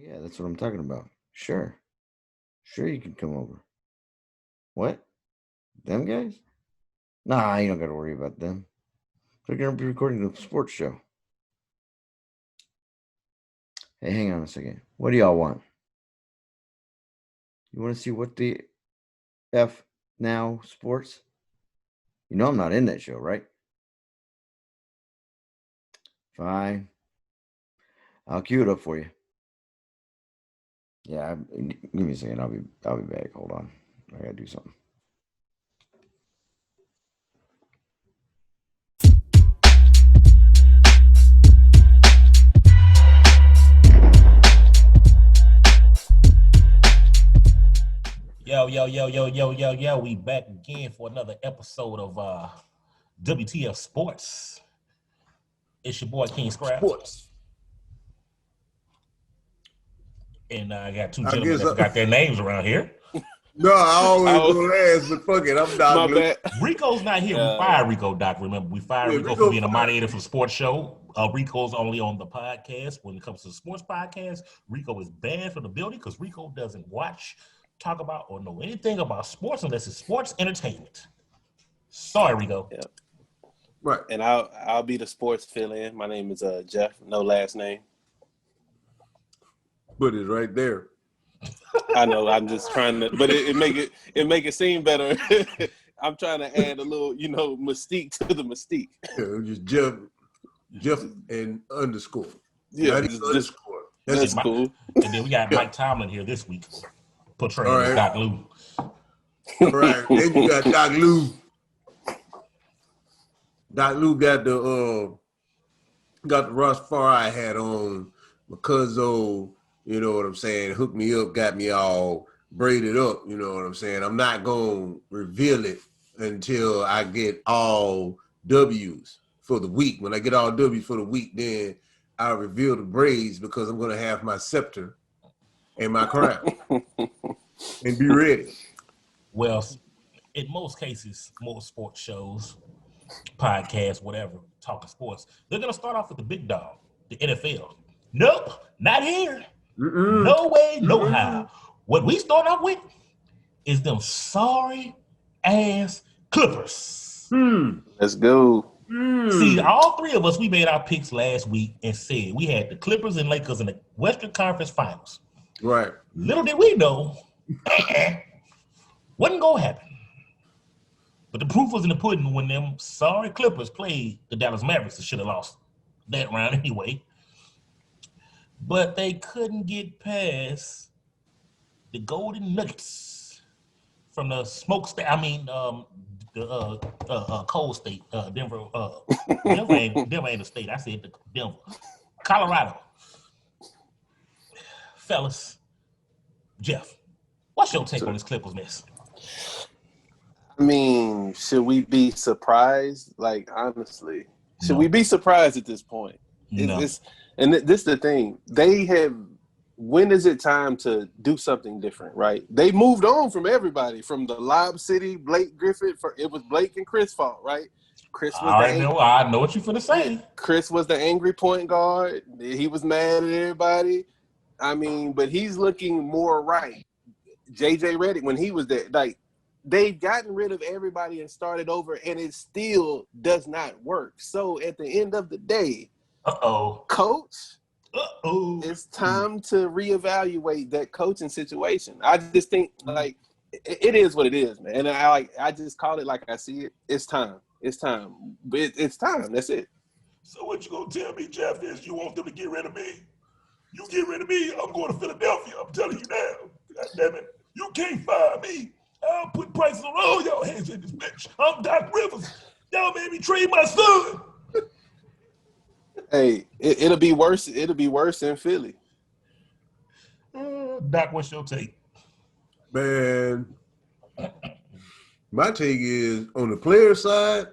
yeah, that's what I'm talking about. Sure. Sure, you can come over. What? Them guys? Nah, you don't got to worry about them. They're going to be recording the sports show. Hey, hang on a second. What do y'all want? You want to see what the F Now Sports? You know I'm not in that show, right? Fine. I'll cue it up for you. Yeah, give me a second. I'll be back. Hold on. I gotta do something. Yo. We back again for another episode of WTF Sports. It's your boy King Scrap. Sports. And I got two gentlemen that got their names around here. No, I always go last, but fuck it. I'm Dok Lou. Rico's not here. We fired Rico, Doc. Remember, we fired Rico for being a moderator for the sports show. Rico's only on the podcast. When it comes to the sports podcast, Rico is banned from the building because Rico doesn't watch, talk about, or know anything about sports unless it's sports entertainment. Sorry, Rico. Yeah. Right. And I'll be the sports fill-in. My name is Jeff, no last name. But it's right there. I know. I'm just trying to, but it make it seem better. I'm trying to add a little, mystique to the mystique. Yeah, just Jeff and underscore. Yeah, just underscore. That's cool. And then we got Mike Tomlin here this week, portraying Dok Lou. All right. Then you got Dok Lou. Dok Lou got the Rastafari hat on. My cousin, you know what I'm saying, hooked me up, got me all braided up, you know what I'm saying. I'm not going to reveal it until I get all W's for the week. When I get all W's for the week, then I'll reveal the braids because I'm going to have my scepter and my crown and be ready. Well, in most cases, most sports shows, podcasts, whatever, talking sports, they're going to start off with the big dog, the NFL. Nope, not here. Mm-mm. No way, no how. What we start off with is them sorry ass Clippers. Let's go. See, all three of us, we made our picks last week and said we had the Clippers and Lakers in the Western Conference Finals. Right. Little did we know, wasn't gonna happen. But the proof was in the pudding when them sorry Clippers played the Dallas Mavericks that should have lost that round anyway. But they couldn't get past the Golden Nuggets from the smoke state. I mean, the cold state, Denver. Denver ain't a state. I said Denver, Colorado. Fellas, Jeff, what's your take on this Clippers mess? I mean, should we be surprised? Like, honestly, should we be surprised at this point? No. And this is the thing. When is it time to do something different, right? They moved on from everybody, from the Lob City, Blake Griffin. It was Blake and Chris' fault, right? Chris was I know what you're finna say. Chris was the angry point guard. He was mad at everybody. I mean, but he's looking more right. JJ Redick, when he was there, like, they've gotten rid of everybody and started over, and it still does not work. So at the end of the day, coach, it's time to reevaluate that coaching situation. I just think, like, it is what it is, man. And I just call it like I see it. It's time. It's time. It's time. That's it. So what you gonna tell me, Jeff, is you want them to get rid of me? You get rid of me, I'm going to Philadelphia. I'm telling you now. God damn it. You can't fire me. I'll put prices on all y'all hands in this bitch. I'm Doc Rivers. Y'all made me trade my son. Hey, it'll be worse. It'll be worse in Philly. Doc, what's your take? Man, my take is on the player side,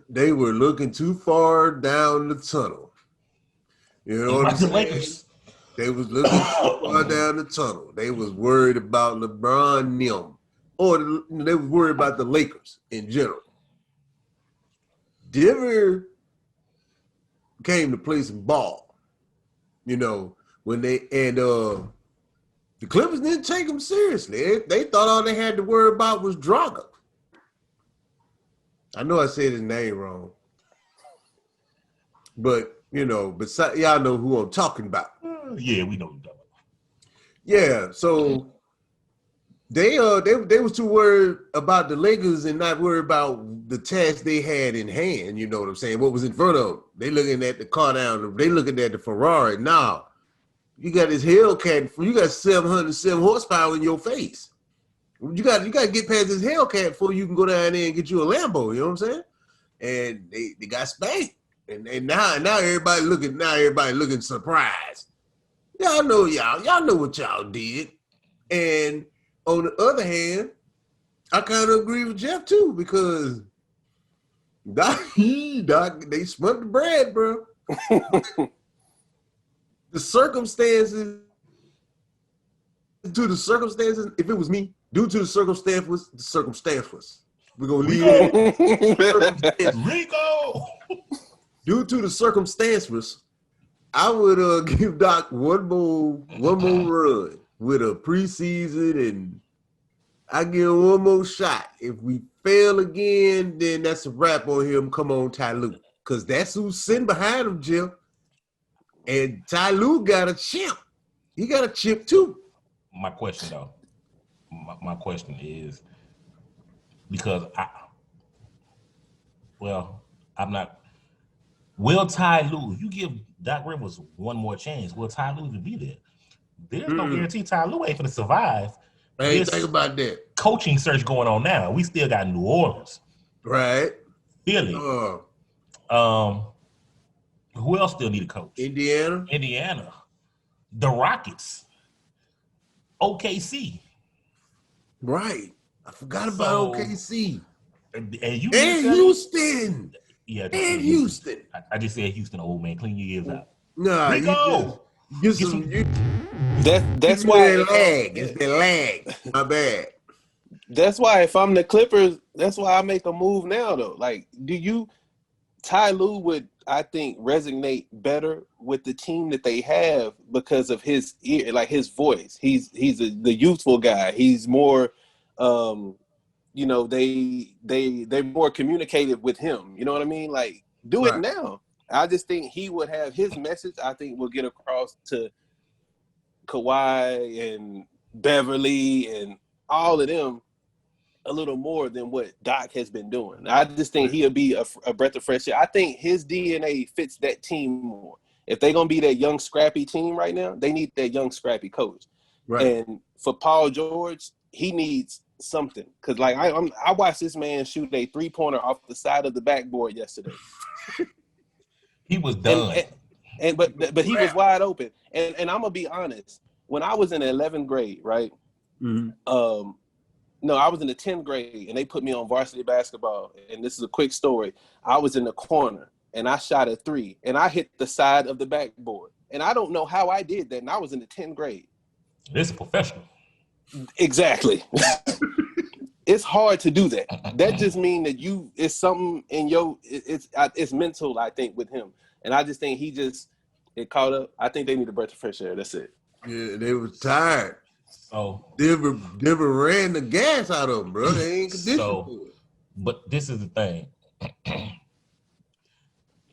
they were looking too far down the tunnel. You know what I'm saying? Lakers. They was looking too far down the tunnel. They was worried about LeBron them, or they was worried about the Lakers in general. Denver came to play some ball, you know, when they the Clippers didn't take him seriously. They thought all they had to worry about was Draga. I know I said his name wrong, but y'all know who I'm talking about. Yeah, we know who you're talking about. Yeah, so they was too worried about the Lakers and not worried about the task they had in hand. You know what I'm saying? What was in front of them? They looking at the car down. They looking at the Ferrari. Now you got this Hellcat. You got 707 horsepower in your face. You got to get past this Hellcat before you can go down there and get you a Lambo. You know what I'm saying? And they got spanked. And now everybody looking surprised. Y'all know what y'all did. And on the other hand, I kind of agree with Jeff too, because Doc, they split the bread, bro. The circumstances, if it was me, due to the circumstances, we're gonna leave it. Rico. Due to the circumstances, I would give Doc one more run with a preseason, and I give him one more shot. If we fail again, then that's a wrap on him. Come on, Ty Lue, because that's who's sitting behind him, Jeff. And Ty Lue got a chip. He got a chip too. My question though, my question is, because I'm not. Will Ty Lue? You give Doc Rivers one more chance. Will Ty Lue even be there? There's no guarantee Ty Lue ain't gonna survive. I ain't think about that. Coaching search going on now. We still got New Orleans, right? Philly. Who else still need a coach? Indiana. The Rockets. OKC. Right. I forgot about OKC. And Houston. Yeah. And Houston. I just said Houston, old man. Clean your ears out. Nah, Rico. That's why it's the lag. My bad. That's why if I'm the Clippers, that's why I make a move now though. Like, Ty Lue would, I think, resonate better with the team that they have because of his ear, like his voice. He's the youthful guy. He's more, they're more communicative with him. You know what I mean? Like, do it now. I just think he would have his message. I think will get across to Kawhi and Beverly and all of them a little more than what Doc has been doing. I just think he'll be a breath of fresh air. I think his DNA fits that team more. If they're going to be that young, scrappy team right now, they need that young, scrappy coach. Right. And for Paul George, he needs something. Because, like, I watched this man shoot a three-pointer off the side of the backboard yesterday. He was done. But he was wide open. And I'm going to be honest. When I was in the 11th grade, right, no, I was in the 10th grade, and they put me on varsity basketball. And this is a quick story. I was in the corner, and I shot a three, and I hit the side of the backboard. And I don't know how I did that, and I was in the 10th grade. It's a professional. Exactly. It's hard to do that. That just means that it's something in it's mental, I think, with him. And I just think it caught up. I think they need a breath of fresh air. That's it. Yeah, they were tired. So Denver ran the gas out of them, bro. They ain't conditioned. But this is the thing.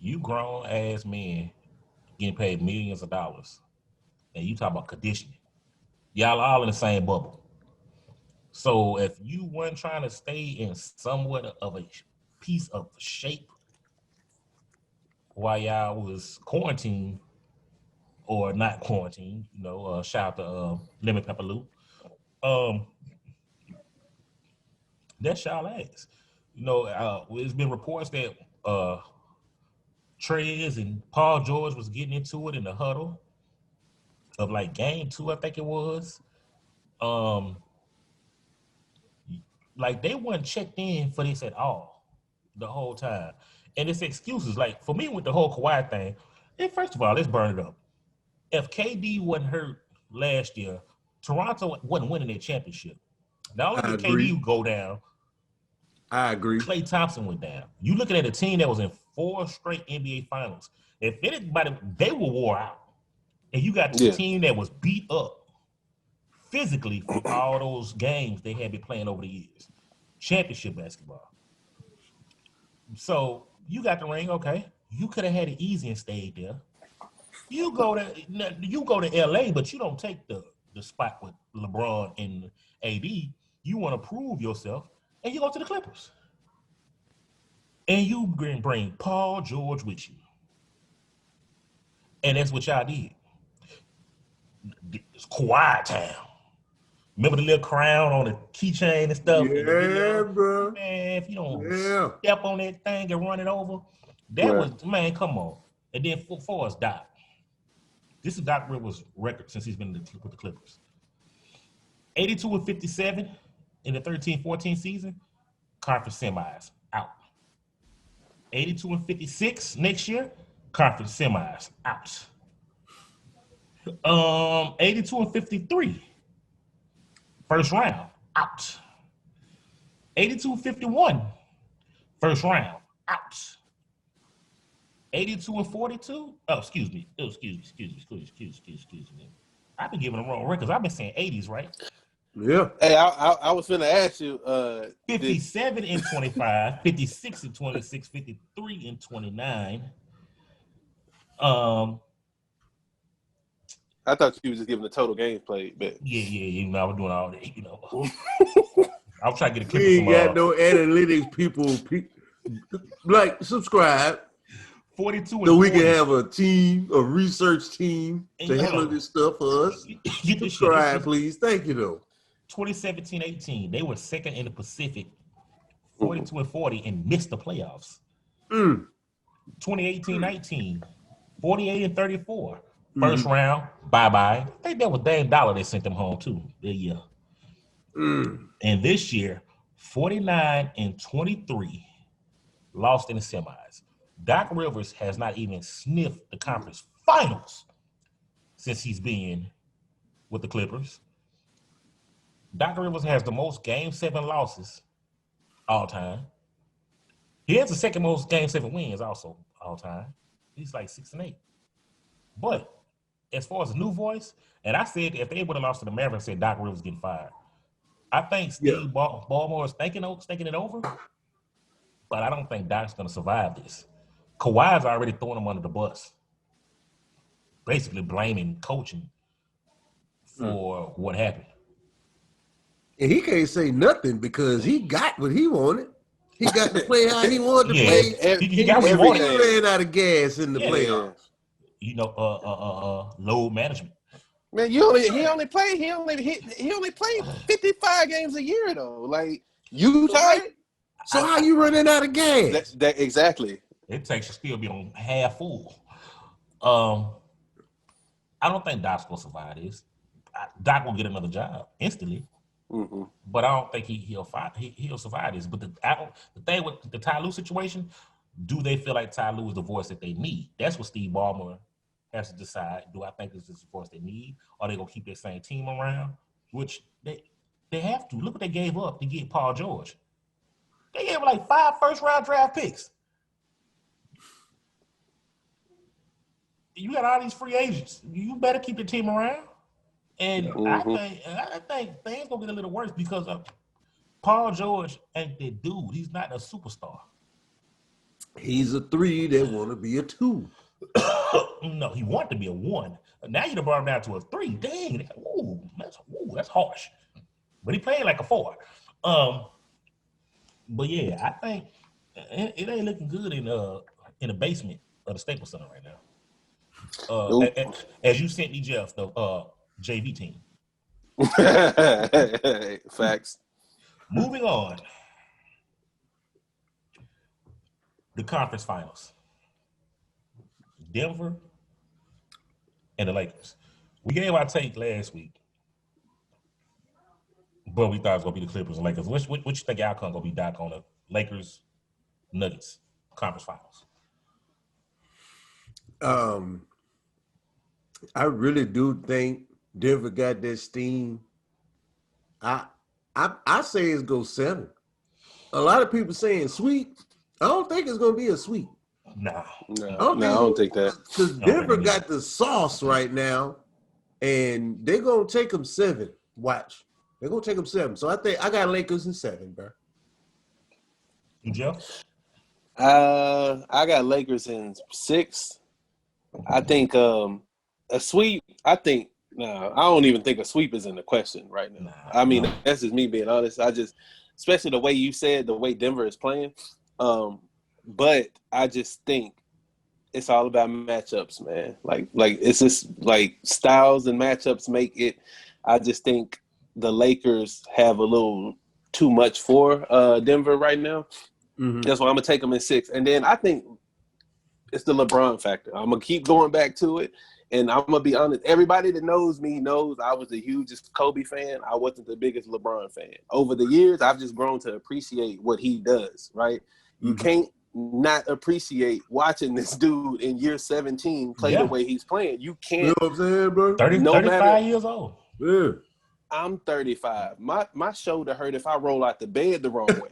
You grown ass men getting paid millions of dollars, and you talk about conditioning. Y'all are all in the same bubble. So if you weren't trying to stay in somewhat of a piece of shape while y'all was quarantined or not quarantined, shout out to Lemon Pepper Lou. That's y'all ass. It's been reports that Trez and Paul George was getting into it in the huddle of like game 2, I think it was. Like they weren't checked in for this at all the whole time. And it's excuses. Like for me with the whole Kawhi thing, first of all, let's burn it up. If KD wasn't hurt last year, Toronto wasn't winning their championship. Not only did KD go down, I agree. Klay Thompson went down. You looking at a team that was in 4 straight NBA finals. If anybody, they were wore out. And you got the team that was beat up physically from all those games they had been playing over the years. Championship basketball. So you got the ring, okay. You could have had it easy and stayed there. You go to LA, but you don't take the spot with LeBron and AD. You want to prove yourself, and you go to the Clippers. And you bring Paul George with you. And that's what y'all did. It's Kawhi town. Remember the little crown on the keychain and stuff? Yeah, bro. Man, if you don't step on that thing and run it over, that was, man, come on. And then for us, Doc. This is Doc Rivers' record since he's been with the Clippers. 82-57 in the 13-14 season, conference semis, out. 82-56 next year, conference semis, out. 82-53, first round, out. 82-51, first round, out. 82-42. Oh, excuse me. I've been giving them wrong records. I've been saying 80s, right? Yeah. Hey, I was finna ask you. 57-25, 56-26, 53-29. I thought you was just giving the total games played, but yeah. I was doing all that, I was trying to get a clip. We ain't got no analytics people. Like, subscribe. 42 so we can have a team, a research team and to handle this stuff for us. Subscribe, please. Thank you, though. 2017-18, they were second in the Pacific, 42-40, and missed the playoffs. 2018-19, 48-34, first round, bye-bye. I think that was Dame Dollar they sent them home too that year. And this year, 49-23, lost in the semis. Doc Rivers has not even sniffed the conference finals since he's been with the Clippers. Doc Rivers has the most Game 7 losses all time. He has the second most Game 7 wins also all time. He's like 6-8. But as far as a new voice, and I said if they would have lost to the Mavericks, said Doc Rivers getting fired. I think Steve Ballmer is thinking it over, but I don't think Doc's going to survive this. Kawhi's already throwing him under the bus, basically blaming coaching for what happened. And he can't say nothing because he got what he wanted. He got to play how he wanted to play. He got what he wanted. He ran out of gas in the playoffs. Load management. Man, he only played 55 games a year though. Like Utah. So how you running out of gas? That exactly. It takes you still be on half full. I don't think Doc's gonna survive this. Doc will get another job instantly, but I don't think he'll survive this. But the thing with the Ty Lue situation, do they feel like Ty Lue is the voice that they need? That's what Steve Ballmer has to decide. Do I think this is the voice they need? Or are they gonna keep their same team around? Which they have to. Look what they gave up to get Paul George. They gave like 5 first-round draft picks. You got all these free agents. You better keep your team around. And I think things gonna get a little worse because Paul George ain't that dude. He's not a superstar. He's a 3 that want to be a 2. No, he wanted to be a 1. Now you done brought him down to a 3. Dang, that's harsh. But he played like a 4. But yeah, I think it ain't looking good in the basement of the Staples Center right now. As you sent me, Jeff, the JV team. Facts. Moving on. The conference finals. Denver and the Lakers. We gave our take last week, but we thought it was going to be the Clippers and Lakers. What you think the outcome going to be, Doc, on the Lakers Nuggets conference finals? I really do think Denver got that steam. I say it's go 7. A lot of people saying sweep. I don't think it's going to be a sweep. Nah. No, I don't think that. Because Denver got the sauce right now, and they're going to take them 7. Watch. They're going to take them 7. So I think I got Lakers in 7, bro. You, Jeff? I got Lakers in 6. I think a sweep. I don't even think a sweep is in the question right now. I mean, that's just me being honest. Especially the way you said, the way Denver is playing. But I just think it's all about matchups, man. Like it's just like styles and matchups make it. I just think the Lakers have a little too much for Denver right now. Mm-hmm. That's why I'm gonna take them in 6. And then I think it's the LeBron factor. I'm gonna keep going back to it, and I'm gonna be honest. Everybody that knows me knows I was the hugest Kobe fan. I wasn't the biggest LeBron fan. Over the years, I've just grown to appreciate what he does. Right? Mm-hmm. You can't not appreciate watching this dude in year 17 play the way he's playing. You can't. You know what I'm saying, bro? 35 years old. Yeah. I'm 35. My shoulder hurt if I roll out the bed the wrong way.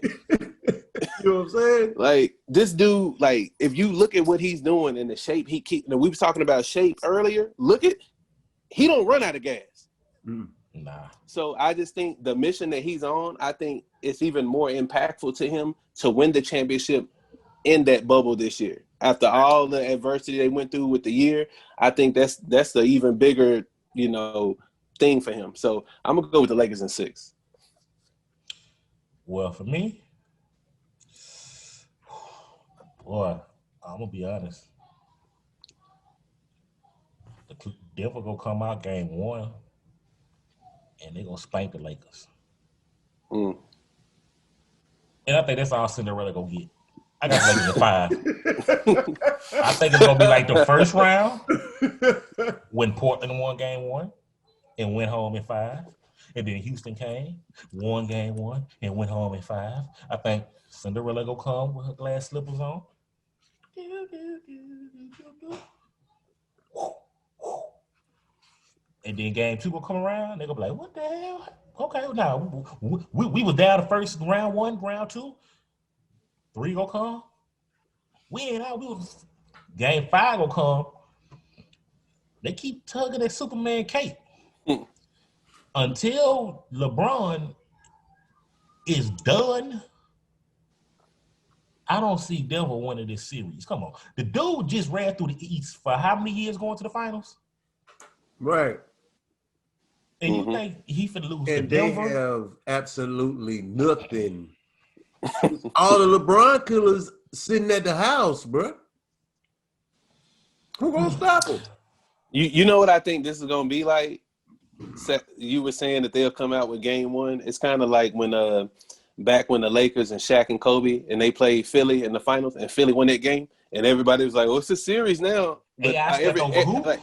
You know what I'm saying? Like, this dude, like, if you look at what he's doing and the shape he keeps, we was talking about shape earlier. He don't run out of gas. Nah. So I just think the mission that he's on, I think it's even more impactful to him to win the championship in that bubble this year. After all the adversity they went through with the year, I think that's the even bigger, thing for him. So I'm gonna go with the Lakers in 6. Well, for me, boy, I'm gonna be honest. The Denver gonna come out game 1, and they gonna spank the Lakers. And I think that's all Cinderella gonna get. I got Lakers at 5. I think it's gonna be like the first round when Portland won game 1 and went home in 5, and then Houston came, won game 1 and went home in 5. I think Cinderella gonna come with her glass slippers on. And then game 2 gonna come around, they gonna be like, what the hell? Okay, now we was down the first round 1, round 2. 3 gonna come. We ain't out. Game 5 gonna come. They keep tugging at Superman cape until LeBron is done. I don't see Denver winning this series. Come on, the dude just ran through the East for how many years going to the finals? Right. And you think he finna lose and to Denver? They have absolutely nothing. All the LeBron killers sitting at the house, bro. Who gonna stop them? You know what I think this is gonna be like? You were saying that they'll come out with game 1. It's kind of like when back when the Lakers and Shaq and Kobe and they played Philly in the finals and Philly won that game and everybody was like, "Oh, it's a series now." But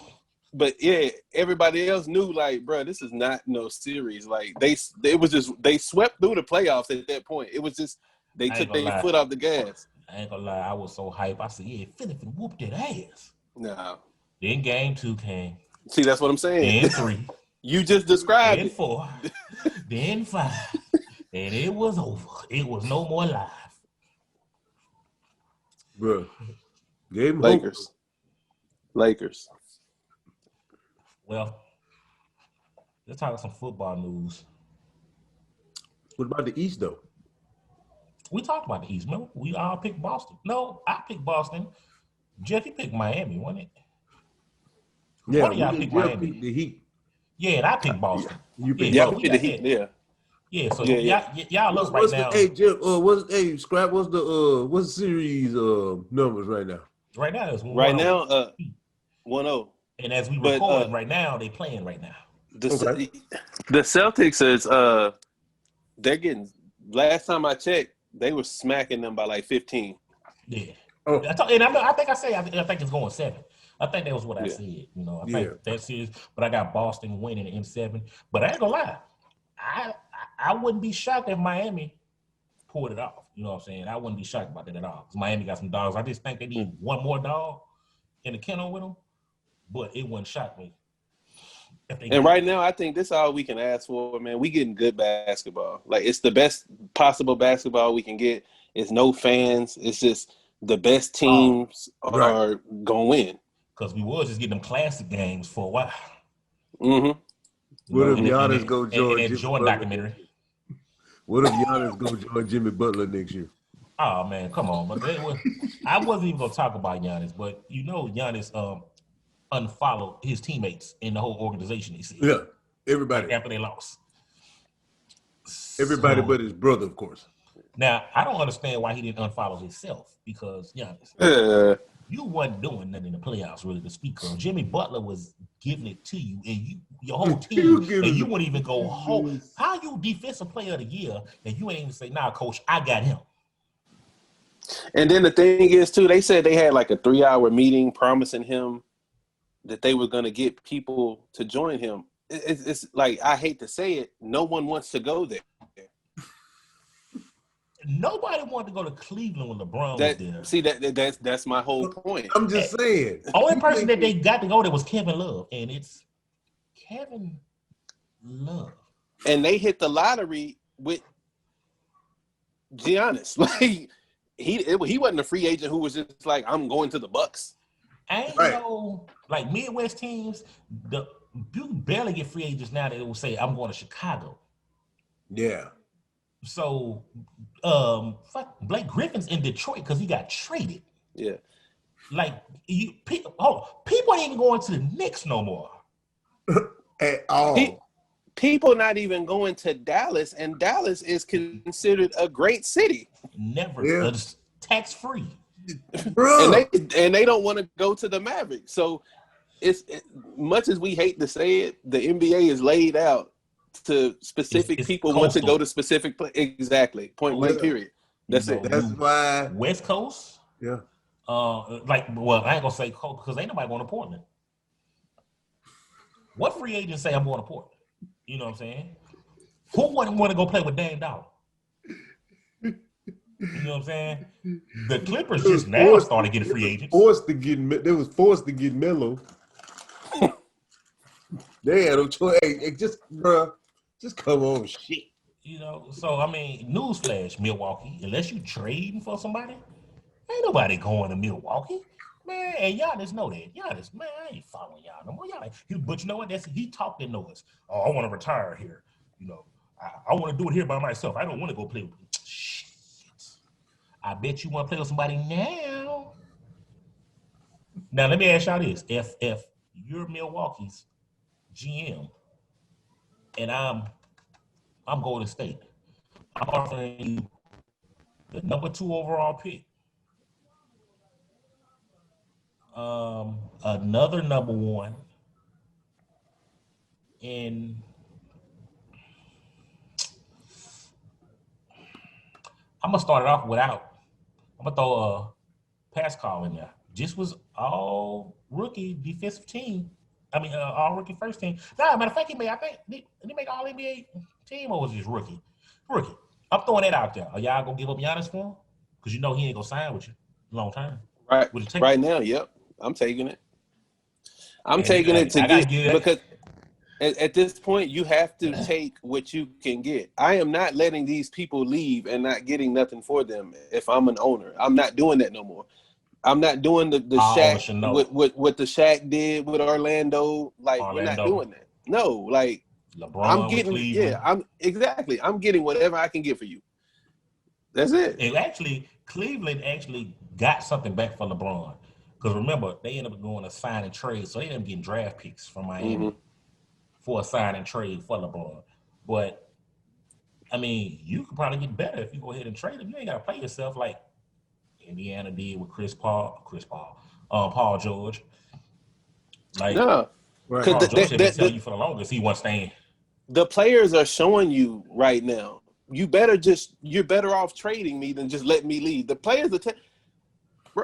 But yeah, everybody else knew, like, bro, this is not no series. Like they swept through the playoffs at that point. It was just they took their foot off the gas. I ain't gonna lie, I was so hyped. I said, yeah, Philly finna whoop that ass. No. Then game 2 came. See, that's what I'm saying. Then 3. You just described then it. 4. Then 5. And it was over. It was no more live. Bro. Game Lakers. Lakers. Well, let's talk some football news. What about the East, though? We talked about the East. Remember, we all picked Boston. No, I picked Boston. Jeff, you picked Miami, wasn't it? Yeah, one of y'all picked Miami. The Heat. Yeah, and I picked Boston. You picked the Heat. Yeah. Yeah, so y'all look right now. Hey, Jeff, Scrap, what's the series numbers right now? Right now it's 1-0. Right now, 1-0. And as we record right now, they playing right now. The Celtics is they're getting. Last time I checked, they were smacking them by like 15. Yeah. Oh. I think it's going 7. I think that was what I said. I think that's it. But I got Boston winning in 7. But I ain't gonna lie, I wouldn't be shocked if Miami pulled it off. You know what I'm saying? I wouldn't be shocked about that at all. Because Miami got some dogs. I just think they need one more dog in the kennel with them. But it wouldn't shock me. And right now, I think this is all we can ask for, man. We getting good basketball. Like, it's the best possible basketball we can get. It's no fans. It's just the best teams are gonna win. Because we was just getting them classic games for a while. Mm-hmm. What if Giannis go join that Jimmy Jordan Butler? documentary? What if Giannis go join Jimmy Butler next year? Oh man, come on! But I wasn't even gonna talk about Giannis, but you know Giannis unfollowed his teammates in the whole organization. He said, Yeah, everybody. Like after they lost. Everybody but his brother, of course. Now I don't understand why he didn't unfollow himself, because Giannis, you wasn't doing nothing in the playoffs really to speak of. Jimmy Butler was giving it to you, and your whole team, and you wouldn't even go home. How you defensive player of the year, and you ain't even say, "Nah, coach, I got him." And then the thing is, too, they said they had like a 3-hour meeting promising him that they were going to get people to join him. It's like, I hate to say it, no one wants to go there. Nobody wanted to go to Cleveland when LeBron was there. See, that's my whole point. I'm just saying. Only person that they got to go there was Kevin Love, and it's Kevin Love. And they hit the lottery with Giannis. Like, he wasn't a free agent who was just like, I'm going to the Bucks. Ain't no, like Midwest teams, you barely get free agents now that will say, I'm going to Chicago. Yeah. So, Blake Griffin's in Detroit because he got traded. Yeah. Like, people ain't even going to the Knicks no more. At all. People not even going to Dallas, and Dallas is considered a great city. Never. Yeah. Tax-free. And they don't want to go to the Mavericks. So much as we hate to say it, the NBA is laid out to specific people want to go to specific exactly. Point blank period. That's it. That's why West Coast. Yeah. I ain't gonna say coast because ain't nobody going to Portland. What free agent say I'm going to Portland? You know what I'm saying? Who wouldn't want to go play with Dame Dollar? You know what I'm saying? The Clippers just now started getting free agents. They was forced to get Melo. They had no choice. Hey, just come on, shit. You know, so I mean, newsflash, Milwaukee. Unless you trading for somebody, ain't nobody going to Milwaukee. Man, and y'all just know that. Y'all just, man, I ain't following y'all no more. But you know what? He talked that noise. Oh, I want to retire here. You know, I want to do it here by myself. I don't want to go play with shit. I bet you want to play with somebody now. Now let me ask y'all this: if you're Milwaukee's GM and I'm Golden State, I'm offering you the number 2 overall pick, another number 1, and I'm gonna start it off without. I'm gonna throw a pass call in there. This was all rookie defensive team. I mean, all rookie first team. Nah, matter of fact, did he make all NBA team or was he just rookie? Rookie. I'm throwing that out there. Are y'all gonna give up Giannis for him? Because you know he ain't gonna sign with you long term. Right now, yep. I'm taking it. I'm taking it because at this point you have to take what you can get. I am not letting these people leave and not getting nothing for them. If I'm an owner, I'm not doing that no more. I'm not doing the Shaq what the Shaq did with Orlando. Like we're not doing that. No, like LeBron I'm getting I'm getting whatever I can get for you. That's it. And Cleveland got something back for LeBron. Because remember, they ended up going to sign and trade, so they ended up getting draft picks from Miami for a sign and trade for LeBron. But I mean, you could probably get better if you go ahead and trade him. You ain't got to play yourself like Indiana did with Paul George. Like, no, Paul George had been telling you for the longest he wasn't staying. The players are showing you right now. You're better off trading me than just letting me leave. The players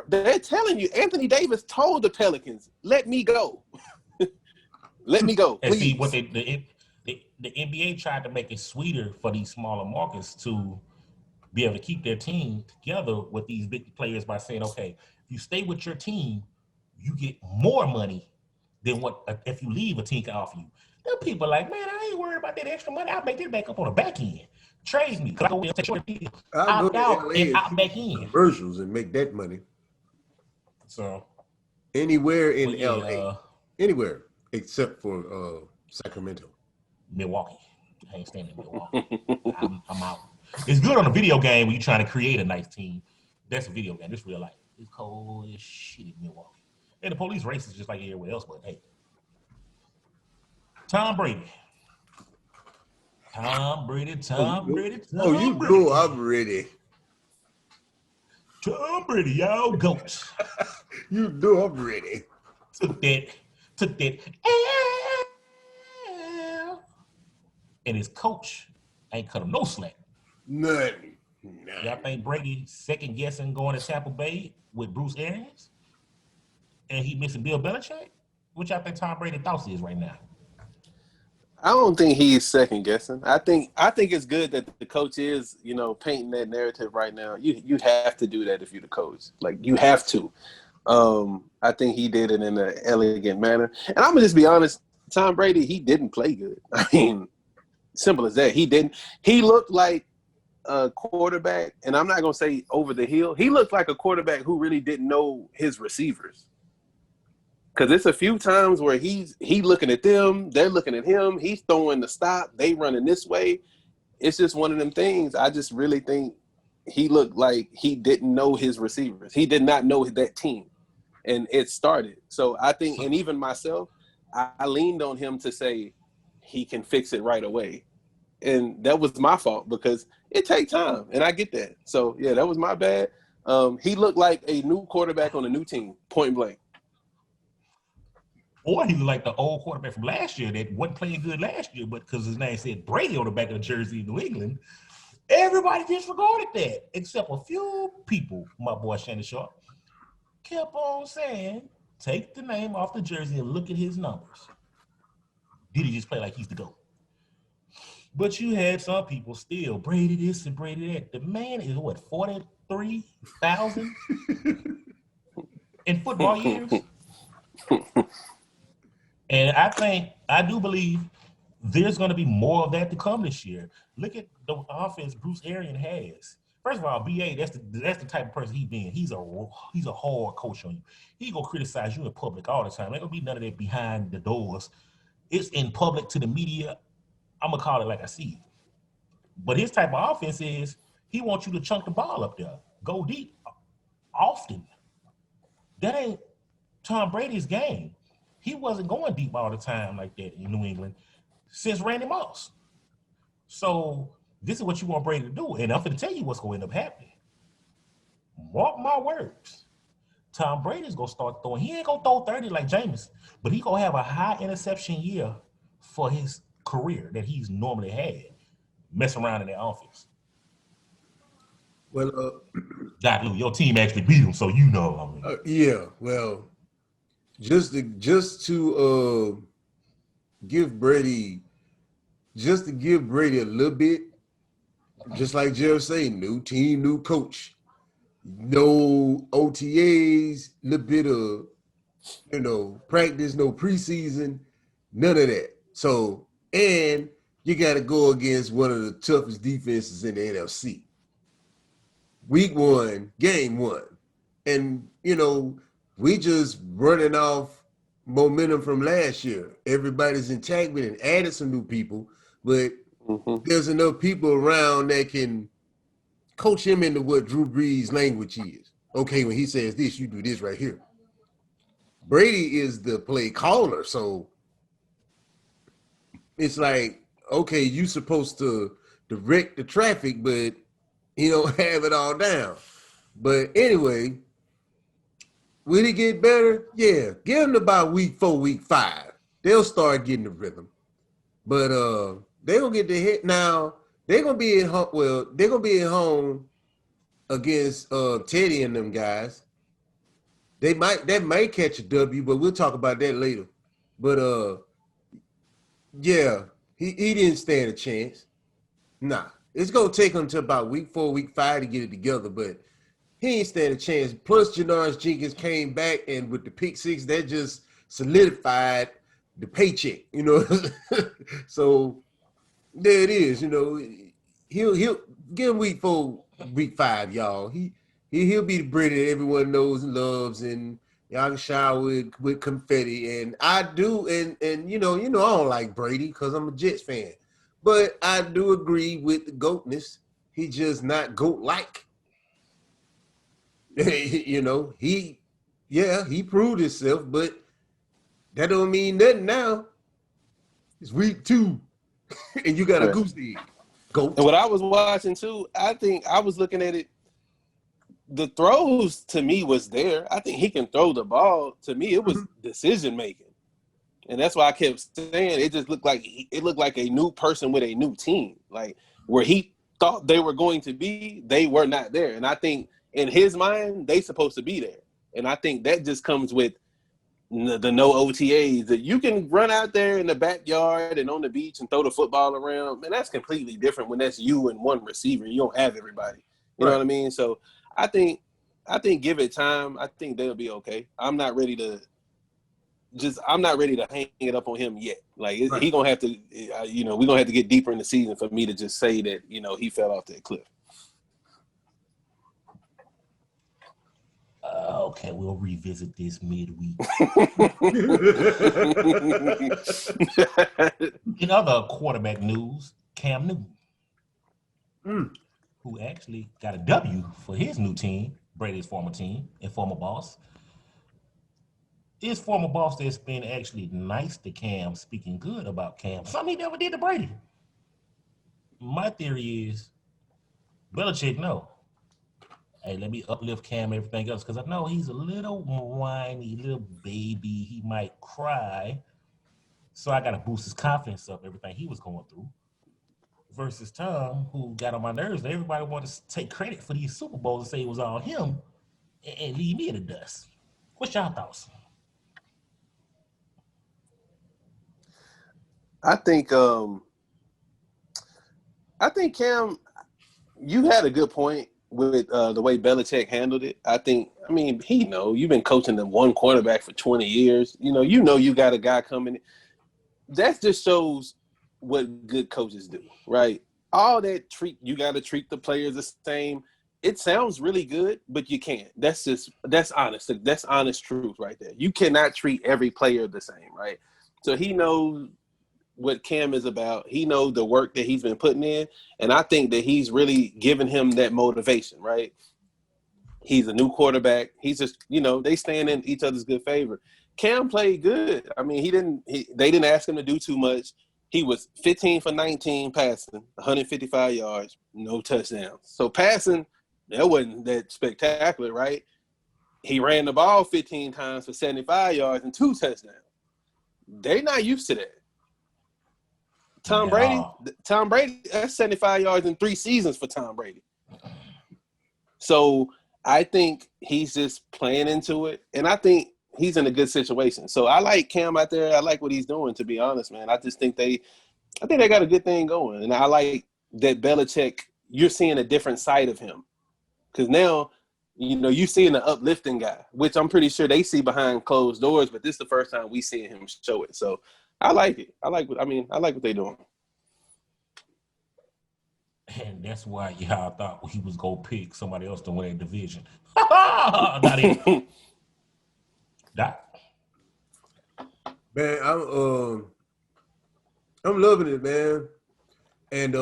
they're telling you. Anthony Davis told the Pelicans, "Let me go, let me go." And please. see what the NBA tried to make it sweeter for these smaller markets to be able to keep their team together with these big players by saying, okay, if you stay with your team, you get more money than what if you leave a team can offer you. Them people are like, man, I ain't worried about that extra money. I'll make it back up on the back end. Trade me. Cause I go there and take short deal. I'll Opt go out to LA and opt and back see in. commercials and make that money. So Anywhere in but yeah, LA. Anywhere except for Sacramento. Milwaukee. I ain't staying in Milwaukee. I'm out. It's good on a video game when you're trying to create a nice team. That's a video game. This real life. It's cold as shit in Milwaukee. And the police racist just like everywhere else, but hey. Tom Brady. Tom Brady. Oh, you know I'm ready. Tom Brady, y'all goats. You know I'm ready. Took that L. And his coach ain't cut him no slack. Nothing. Y'all think Brady second guessing going to Tampa Bay with Bruce Arians? And he missing Bill Belichick? What y'all think Tom Brady thoughts is right now? I don't think he's second guessing. I think it's good that the coach is, painting that narrative right now. You have to do that if you're the coach. Like, you have to. I think he did it in an elegant manner. And I'm gonna just be honest, Tom Brady, he didn't play good. I mean, simple as that. He didn't. He looked like a quarterback, and I'm not gonna say over the hill. He looked like a quarterback who really didn't know his receivers. Because it's a few times where he looking at them, they're looking at him, he's throwing the stop, they running this way. It's just one of them things. I just really think he looked like he didn't know his receivers. He did not know that team. And it started. So I think, and even myself, I leaned on him to say he can fix it right away. And that was my fault because it takes time. And I get that. So, yeah, that was my bad. He looked like a new quarterback on a new team, point blank. Or he looked like the old quarterback from last year that wasn't playing good last year, but because his name said Brady on the back of the jersey in New England, everybody disregarded that, except a few people, my boy Shannon Sharp, kept on saying, take the name off the jersey and look at his numbers. Did he just play like he's the GOAT? But you had some people still, Brady this and Brady that. The man is, 43,000 in football years? And I do believe there's going to be more of that to come this year. Look at the offense Bruce Arians has. First of all, BA, that's the type of person he's been. He's a hard coach on you. He gonna criticize you in public all the time. Ain't gonna be none of that behind the doors. It's in public to the media. I'm gonna call it like I see it. But his type of offense is he wants you to chunk the ball up there, go deep, often. That ain't Tom Brady's game. He wasn't going deep all the time like that in New England since Randy Moss. So this is what you want Brady to do. And I'm going to tell you what's going to end up happening. Mark my words. Tom Brady's going to start throwing. He ain't going to throw 30 like Jameis, but he going to have a high interception year for his career that he's normally had, messing around in the offense. Well, Dok Lou, your team actually beat him, so you know. Yeah, well, just to give Brady a little bit, just like Jeff said, new team, new coach, no OTAs, little bit of practice, no preseason, none of that. So, and you got to go against one of the toughest defenses in the NFC. Week 1, game 1. And, we just running off momentum from last year. Everybody's intact. We done added some new people, but there's enough people around that can coach him into what Drew Brees' language is. Okay, when he says this, you do this right here. Brady is the play caller, so it's like, okay, you supposed to direct the traffic, but he don't have it all down. But anyway, will he get better? Yeah, give him about week 4, week 5. They'll start getting the rhythm. But they're gonna get the hit now. They're gonna be at home. Well, they're gonna be at home against Teddy and them guys. That might catch a W, but we'll talk about that later. But yeah, he didn't stand a chance. Nah, it's gonna take him to about week 4, week 5 to get it together, but he ain't stand a chance. Plus, Janoris Jenkins came back, and with the pick 6, that just solidified the paycheck, So there it is. he'll give him week 5, y'all. He'll be the Brady that everyone knows and loves, and y'all can shower with confetti. And I do, and you know, I don't like Brady because I'm a Jets fan, but I do agree with the GOATness. He just not GOAT-like. You know, he proved himself, but that don't mean nothing now. It's week 2, and you got a goose egg. GOAT. And what I was watching too, I think I was looking at it. The throws to me was there. I think he can throw the ball. To me, it was decision making, and that's why I kept saying it. Just looked like a new person with a new team, like where he thought they were going to be, they were not there. And I think in his mind, they supposed to be there. And I think that just comes with the no OTAs. That you can run out there in the backyard and on the beach and throw the football around, and that's completely different when that's you and one receiver. You don't have everybody. You know what I mean? So I think give it time. I think they'll be okay. I'm not ready to hang it up on him yet. Like he gonna have to, we're gonna have to get deeper in the season for me to just say that, he fell off that cliff. Okay, we'll revisit this midweek. In other quarterback news, Cam Newton, who actually got a W for his new team, Brady's former team and former boss. His former boss that's been actually nice to Cam, speaking good about Cam. Something he never did to Brady. My theory is Belichick, no. Hey, let me uplift Cam and everything else because I know he's a little whiny, little baby. He might cry. So I got to boost his confidence up, everything he was going through. Versus Tom, who got on my nerves. Everybody wanted to take credit for these Super Bowls and say it was all him and leave me in the dust. What's y'all thoughts? I think Cam, you had a good point with the way Belichick handled it. He know you've been coaching them one quarterback for 20 years. You got a guy coming. That just shows what good coaches do, right? All that you got to treat the players the same. It sounds really good, but you can't. That's honest. That's honest truth right there. You cannot treat every player the same, right? So he knows what Cam is about. He knows the work that he's been putting in, and I think that he's really given him that motivation, right? He's a new quarterback. He's just, they stand in each other's good favor. Cam played good. I mean, they didn't ask him to do too much. He was 15 for 19 passing, 155 yards, no touchdowns. So passing, that wasn't that spectacular, right? He ran the ball 15 times for 75 yards and 2 touchdowns. They're not used to that. Tom Brady, that's 75 yards in 3 seasons for Tom Brady. So I think he's just playing into it, and I think he's in a good situation. So I like Cam out there. I like what he's doing, to be honest, man. I just think they got a good thing going, and I like that Belichick. You're seeing a different side of him because now, you're seeing an uplifting guy, which I'm pretty sure they see behind closed doors, but this is the first time we see him show it. So I like it. I like what they're doing. And that's why y'all thought he was going to pick somebody else to win a division. Not it. Doc? Man, I'm loving it, man. And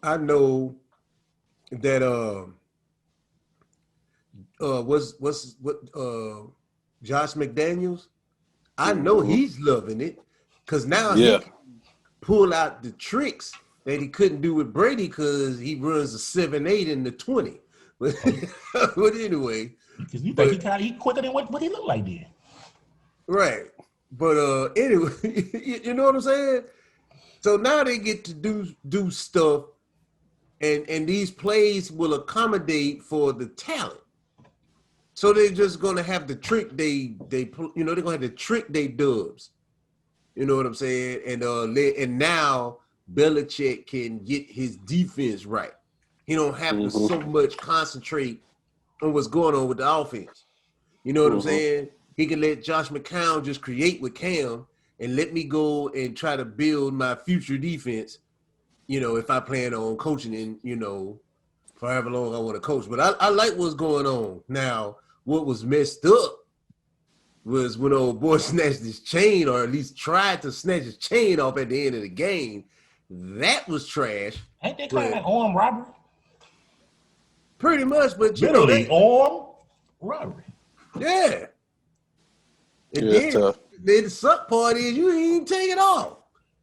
I know that Josh McDaniels, I know he's loving it because now he can pull out the tricks that he couldn't do with Brady because he runs a 7-8 in the 20. But anyway. Because you think he quicker than what he looked like then. Right. But anyway, you know what I'm saying? So now they get to do stuff and these plays will accommodate for the talent. So they're just gonna have to trick they're gonna have to trick their dubs. You know what I'm saying? And now Belichick can get his defense right. He don't have to so much concentrate on what's going on with the offense. You know what I'm saying? He can let Josh McCown just create with Cam and let me go and try to build my future defense if I plan on coaching in, for however long I want to coach. But I like what's going on. Now, what was messed up was when old boy snatched his chain, or at least tried to snatch his chain off at the end of the game. That was trash. Ain't they kind of like armed robbery? Pretty much, but Literally armed robbery. Yeah. And Yeah, tough. then the suck part is you ain't even take it off.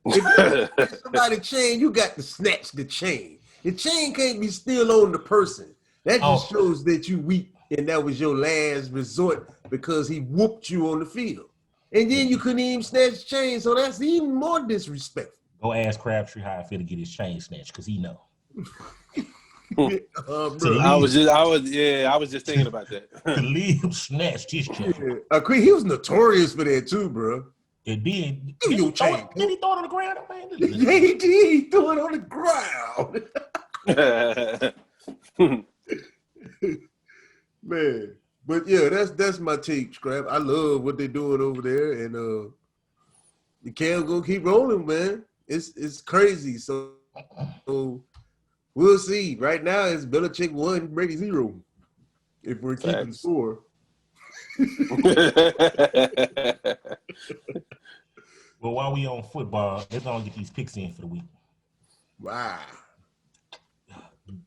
If somebody chain, you got to snatch the chain. The chain can't be still on the person. That just shows that you weak and that was your last resort because he whooped you on the field. And then you couldn't even snatch the chain, so that's even more disrespectful. Go ask Crabtree how I feel to get his chain snatched, because he know. I was just thinking about that. Khalil snatched his chain. Yeah. He was notorious for that too, bro. It did. Give your chain. Did he throw it on the ground? Man? Yeah, he did. He threw it on the ground. Man. But yeah, that's my take, Scrap. I love what they're doing over there, and the Cavs gonna keep rolling, man. It's crazy. So we'll see. Right now, it's Belichick 1, Brady 0. If we're keeping score. Well, while we on football, let's all get these picks in for the week. Wow.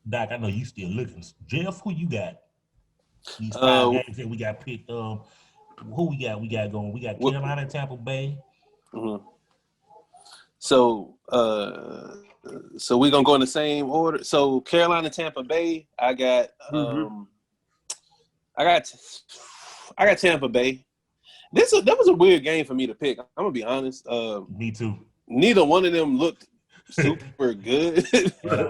Doc, I know you still looking. Jeff, who you got? These 5 games that we got picked. Who we got? We got going. We got Carolina, Tampa Bay. Mm-hmm. So we're gonna go in the same order. So Carolina, Tampa Bay. I got Tampa Bay. That was a weird game for me to pick. I'm gonna be honest. Me too. Neither one of them looked super good.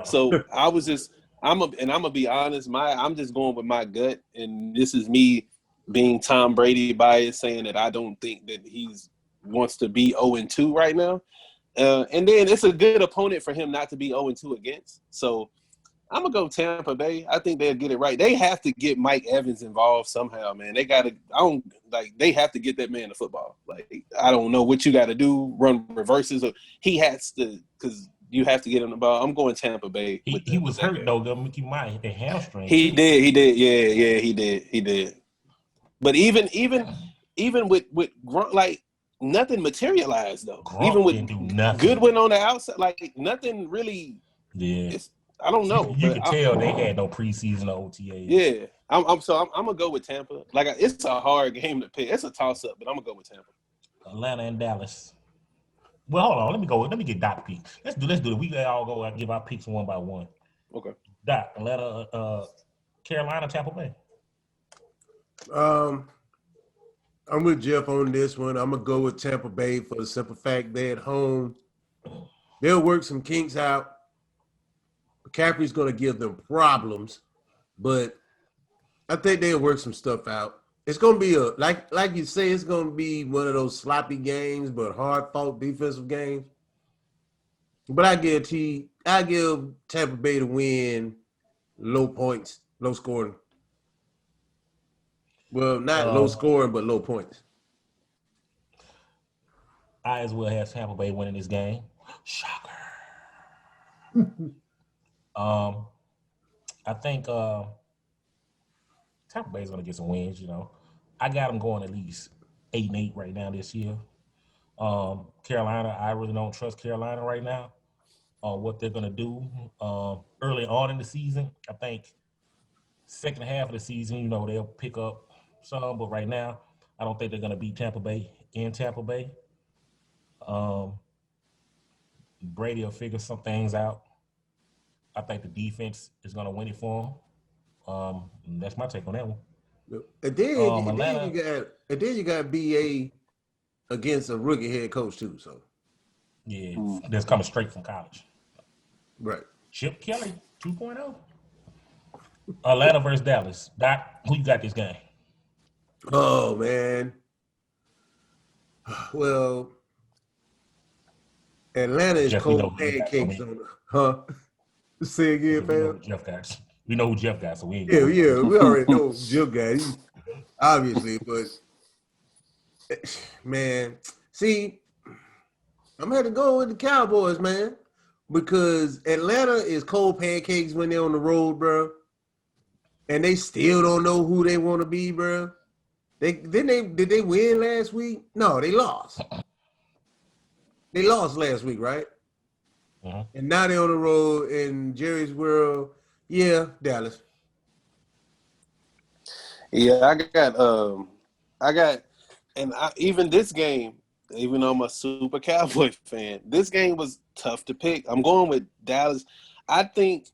So I was just I'm gonna be honest. I'm just going with my gut, and this is me being Tom Brady biased, saying that I don't think that he's wants to be 0-2 right now. And then it's a good opponent for him not to be 0-2 against. So I'm gonna go Tampa Bay. I think they'll get it right. They have to get Mike Evans involved somehow, man. They have to get that man the football. Like, I don't know what you got to do, run reverses, or he has to, because you have to get him the ball. I'm going Tampa Bay. He was hurt though. Mickey Mike, the hamstring. He did. Yeah, he did. But even with Grunt, like, nothing materialized though. Grunt even with didn't do nothing. Goodwin on the outside, like nothing really. Yeah. I don't know. You can tell they had no preseason or OTAs. Yeah, I'm gonna go with Tampa. Like, it's a hard game to pick. It's a toss up, but I'm gonna go with Tampa. Atlanta and Dallas. Well, hold on. Let me get Doc picks. Let's do it. We all go and give our picks one by one. Okay. Doc, Atlanta, Carolina, Tampa Bay. I'm with Jeff on this one. I'm gonna go with Tampa Bay for the simple fact they're at home. They'll work some kinks out. McCaffrey's going to give them problems, but I think they'll work some stuff out. It's going to be like you say, it's going to be one of those sloppy games, but hard-fought defensive games. But I give Tampa Bay to win, low points, low scoring. Well, not low scoring, but low points. I as well have Tampa Bay winning this game. Shocker. I think Tampa Bay's gonna get some wins. I got them going at least 8-8 right now this year. Carolina, I really don't trust Carolina right now on what they're gonna do early on in the season. I think second half of the season, they'll pick up some, but right now, I don't think they're gonna beat Tampa Bay in Tampa Bay. Brady will figure some things out. I think the defense is going to win it for him. That's my take on that one. And then you got BA against a rookie head coach too. So yeah, that's coming straight from college. Right. Chip Kelly 2.0. Atlanta versus Dallas. Doc, who you got this game? Oh man. Well, Atlanta is cold pancakes on huh? Say again, man. We know who Jeff got, so we ain't. Yeah, we already know who Jeff got. Obviously, but man, see, I'm gonna have to go with the Cowboys, man. because Atlanta is cold pancakes when they're on the road, bro. And they still don't know who they want to be, bro. Did they win last week? No, they lost. They lost last week, right? Mm-hmm. And now they're on the road in Jerry's world. Yeah, Dallas. Yeah, even this game, even though I'm a super Cowboy fan, this game was tough to pick. I'm going with Dallas. I think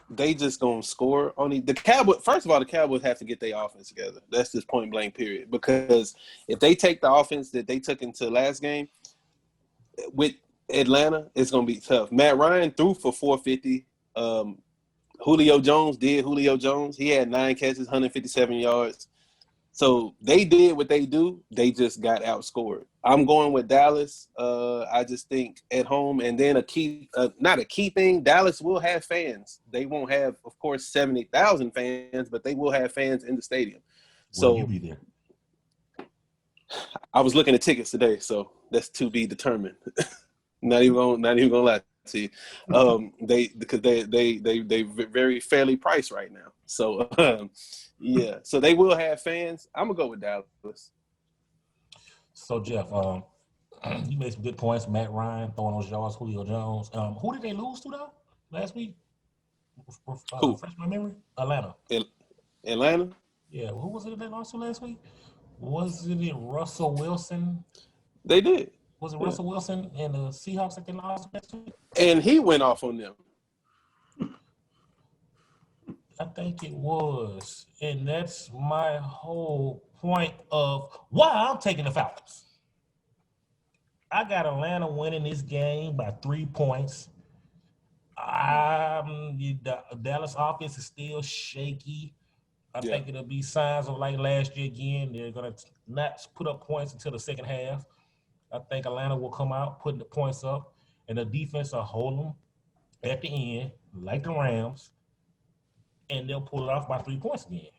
they just gonna score on the Cowboys. First of all, the Cowboys have to get their offense together. That's just point blank period. Because if they take the offense that they took into last game with Atlanta, it's gonna be tough. Matt Ryan threw for 450. Julio Jones did Julio Jones. He had 9 catches, 157 yards. So they did what they do. They just got outscored. I'm going with Dallas. I just think at home, and then not a key thing, Dallas will have fans. They won't have, of course, 70,000 fans, but they will have fans in the stadium. Will you be there? I was looking at tickets today, so that's to be determined. not even gonna lie to you. They very fairly priced right now. So yeah, so they will have fans. I'm gonna go with Dallas. So Jeff, you made some good points. Matt Ryan throwing those yards, Julio Jones. Who did they lose to though last week? Who? Refresh my memory. Atlanta. Atlanta. Yeah, who was it they lost to last week? Wasn't it Russell Wilson? They did. Was it Russell Wilson and the Seahawks that they lost last week? And he went off on them. I think it was. And that's my whole point of why I'm taking the Falcons. I got Atlanta winning this game by 3 points. The Dallas offense is still shaky. I think it'll be signs of like last year again. They're going to not put up points until the second half. I think Atlanta will come out putting the points up, and the defense will hold them at the end, like the Rams, and they'll pull it off by 3 points again.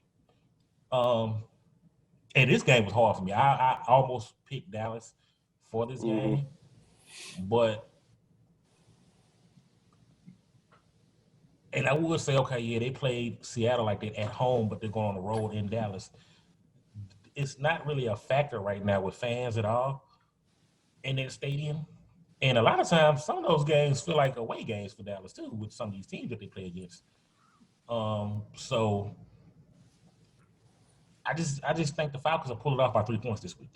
And this game was hard for me. I almost picked Dallas for this game, but and I would say, okay, yeah, they played Seattle like that at home, but they're going on the road in Dallas. It's not really a factor right now with fans at all in that stadium. And a lot of times, some of those games feel like away games for Dallas too, with some of these teams that they play against. So I just think the Falcons will pull it off by 3 points this week.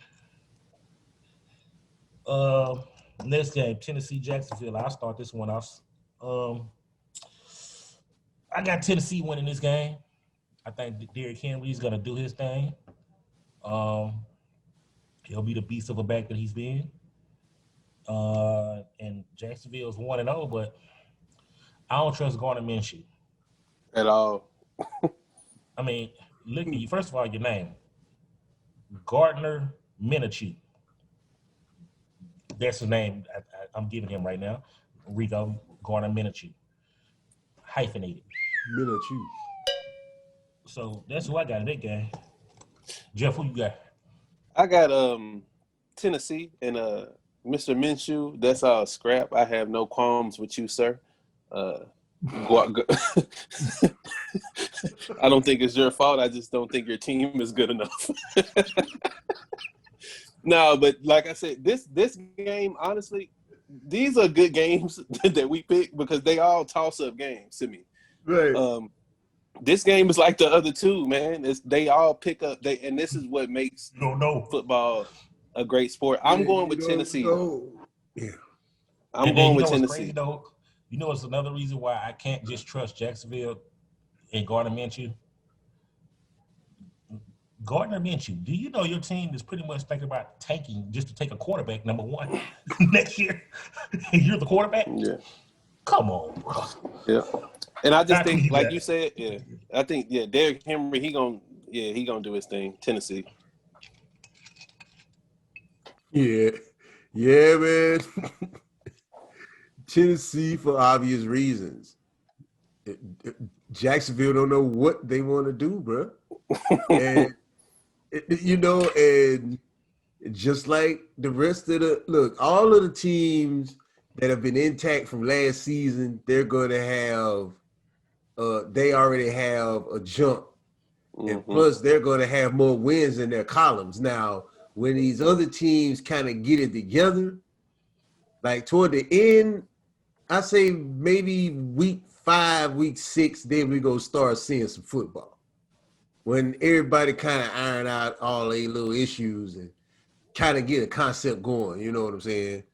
Next game, Tennessee, Jacksonville. I'll start this one off. I got Tennessee winning this game. I think Derrick Henry's going to do his thing. He'll be the beast of a back that he's been. And Jacksonville's 1-0, but I don't trust Gardner Minshew at all. I mean, look at you. First of all, your name, Gardner Minshew. That's the name I'm giving him right now. Rico Gardner Minshew, hyphenated. Minshew. So that's who I got in that game. Jeff, who you got? I got Tennessee and Mr. Minshew. That's all scrap. I have no qualms with you, sir. I don't think it's your fault. I just don't think your team is good enough. No, but like I said, this game, honestly, these are good games that we pick because they all toss-up games to me. Right. This game is like the other two, man. They all pick up. And this is what makes football a great sport. I'm going with Tennessee. Yeah. I'm going with Tennessee. Crazy, though? You know, it's another reason why I can't just trust Jacksonville and Gardner Minshew. Gardner Minshew, do you know your team is pretty much thinking about tanking just to take a quarterback, number one, next year? You're the quarterback? Yeah. Come on, bro. Yeah. And I just think, like you said, I think, Derrick Henry, he gonna do his thing. Tennessee. Yeah, man. Tennessee for obvious reasons. Jacksonville don't know what they want to do, bro. And and just like the rest of all of the teams that have been intact from last season, they're going to have. They already have a jump, and plus they're going to have more wins in their columns. Now, when these other teams kind of get it together, like toward the end, I say maybe week 5, week 6, then we go start seeing some football. When everybody kind of iron out all their little issues and kind of get a concept going, you know what I'm saying?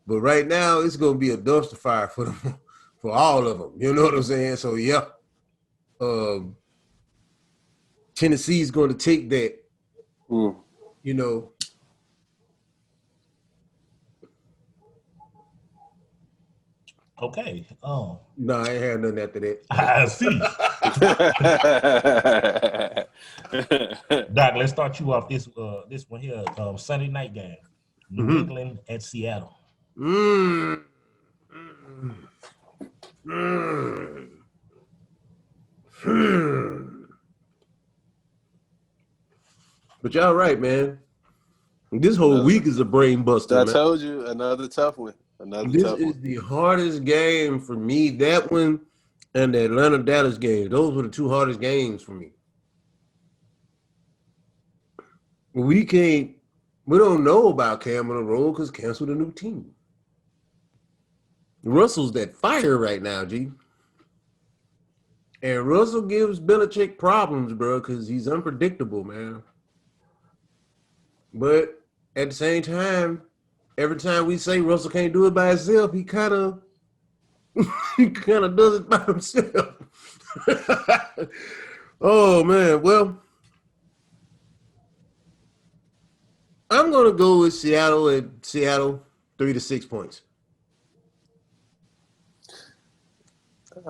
But right now, it's going to be a dumpster fire for them, for all of them. You know what I'm saying? So, yeah. Tennessee's going to take that, you know. Okay. No, I ain't had nothing after that. I see. Doc, let's start you off this one here. Sunday night game, New England at Seattle. But y'all right, man. This whole week is a brain buster. I told you, another tough one. This is the hardest game for me. That one and the Atlanta-Dallas game. Those were the 2 hardest games for me. We don't know about Cam on the road because Cam's with a new team. Russell's that fire right now, G. And Russell gives Belichick problems, bro, because he's unpredictable, man. But at the same time, every time we say Russell can't do it by himself, he kind of does it by himself. Oh, man. Well, I'm going to go with Seattle 3 to 6 points.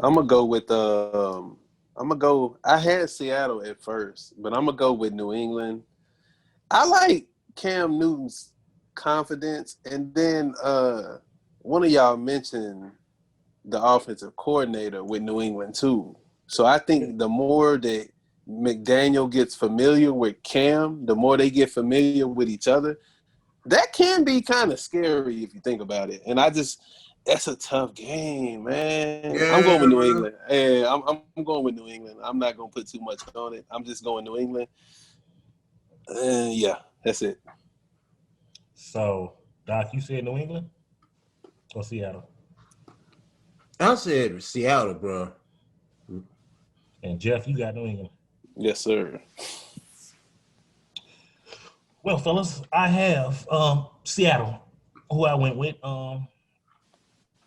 I'm going to go with I had Seattle at first, but I'm going to go with New England. I like Cam Newton's confidence, and then one of y'all mentioned the offensive coordinator with New England too. So I think the more that McDaniel gets familiar with Cam, the more they get familiar with each other. That can be kind of scary if you think about it. And that's a tough game, man. Yeah. I'm going with New England. Yeah, I'm going with New England. I'm not going to put too much on it. I'm just going New England. Yeah, that's it. So, Doc, you said New England or Seattle? I said Seattle, bro. And Jeff, you got New England? Yes, sir. Well, fellas, I have Seattle, who I went with.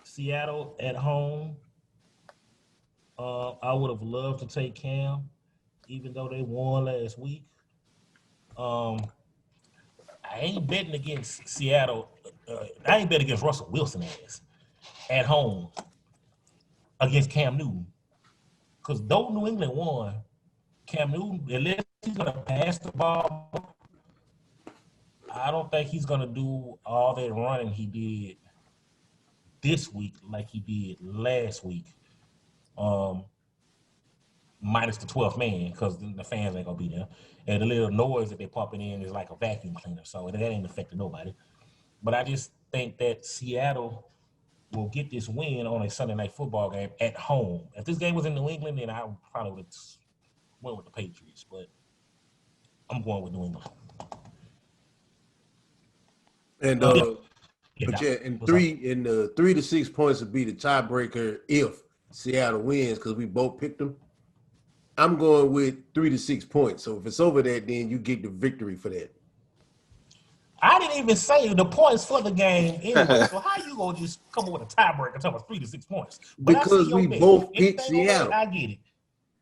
Seattle at home. I would have loved to take Cam, even though they won last week. I ain't betting against Seattle. I ain't betting against Russell Wilson ass at home against Cam Newton. Because though New England won, Cam Newton, unless he's going to pass the ball, I don't think he's going to do all that running he did this week like he did last week. Minus the 12th man, because the fans ain't going to be there. And the little noise that they're pumping in is like a vacuum cleaner, so that ain't affecting nobody. But I just think that Seattle will get this win on a Sunday night football game at home. If this game was in New England, then I probably would have went with the Patriots, but I'm going with New England. And the 3 to 6 points would be the tiebreaker if Seattle wins, because we both picked them. I'm going with 3 to 6 points. So if it's over that, then you get the victory for that. I didn't even say the points for the game anyway. So how you gonna just come up with a tiebreaker talking about 3 to 6 points? But because we both picked Seattle. I get it.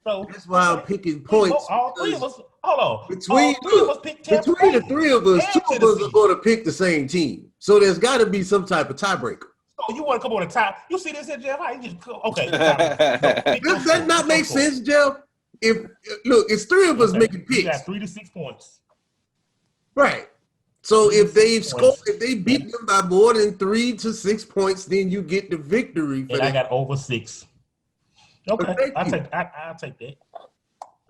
So that's why I'm picking points. All 3 of us. Hold on. Between the 3 of us, 2 of us are going to pick the same team. So there's got to be some type of tiebreaker. So you want to come on the top? You see this here, Jeff? How you just okay? Does that not make sense, Jeff? It's 3 of us making picks. You got 3 to 6 points. Right. So if they beat them by more than 3 to 6 points, then you get the victory. I got over 6. Okay, I'll take that.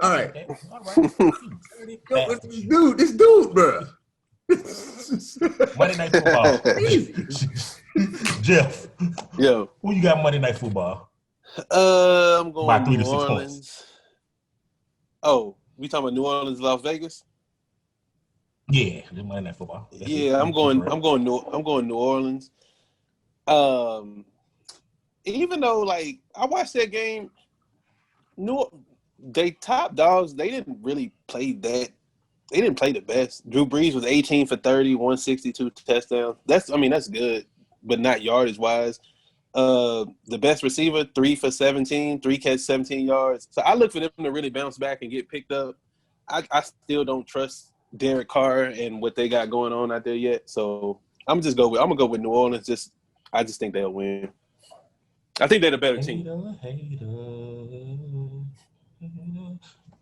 All right. All right. This dude, bro. Monday Night Football. Jeff, Yo, who you got Monday Night Football? I'm going By 3 New to 6 Orleans. points. Oh, we talking about New Orleans, Las Vegas? Yeah, Monday Night Football. That's Yeah, it. I'm going New Orleans. Even though like I watched that game, they top dogs. They didn't really play that. They didn't play the best. Drew Brees was 18 for 30, 162 touchdowns. That's good, but not yardage wise. The best receiver, 3 for 17, 3 catch, 17 yards. So I look for them to really bounce back and get picked up. I still don't trust Derek Carr and what they got going on out there yet. So I'm gonna go with New Orleans. I just think they'll win. I think they're the better team.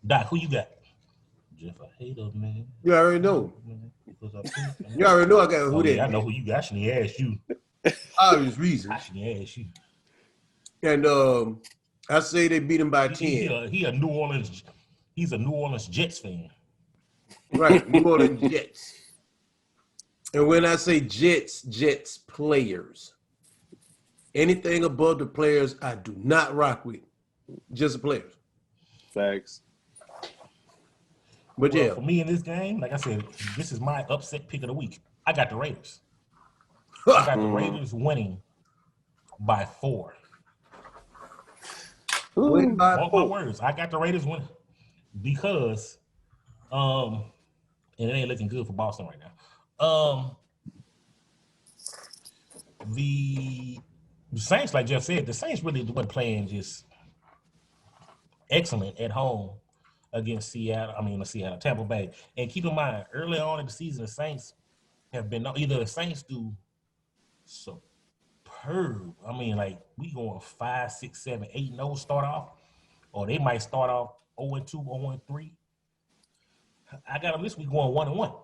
Doc, who you got? Jeff, I hate them, man. You already know. You already know I got who they. I know who you got. I shouldn't ask you. Obvious reason. I shouldn't ask you. And I say they beat him by 10. He a New Orleans. He's a New Orleans Jets fan. Right, New Orleans Jets. And when I say Jets players. Anything above the players, I do not rock with. Just the players. Facts. But For me in this game, like I said, this is my upset pick of the week. I got the Raiders. I got the Raiders winning by 4. Win by Mark 4. my words. I got the Raiders winning because, and it ain't looking good for Boston right now. The Saints, like Jeff said, the Saints really wasn't playing just excellent at home against Tampa Bay. And keep in mind, early on in the season, the Saints have been either the Saints do superb. I mean, like we going 5, 6, 7, 8-0 start off, or they might start off 0-2, 0-3. I got them this week going 1-1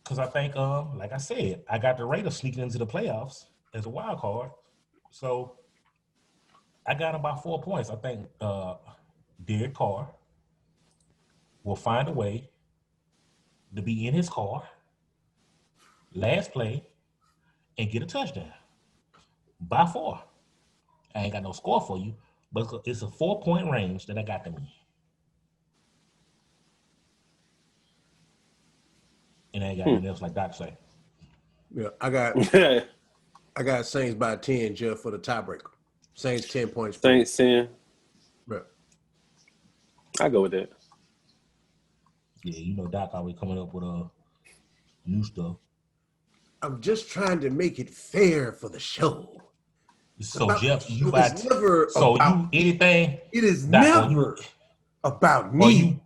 because I think, like I said, I got the Raiders sneaking into the playoffs as a wild card. So I got them by 4 points. I think Derek Carr will find a way to be in his car, last play, and get a touchdown by 4. I ain't got no score for you, but it's a 4-point range that I got them in. And I ain't got anything else like Doc say. Yeah, I got Saints by 10, Jeff, for the tiebreaker. Saints 10 points. Saints 10. Right. I go with that. Yeah, you know Doc always coming up with new stuff. I'm just trying to make it fair for the show. So Jeff, you buy anything? It is Doc, never about me.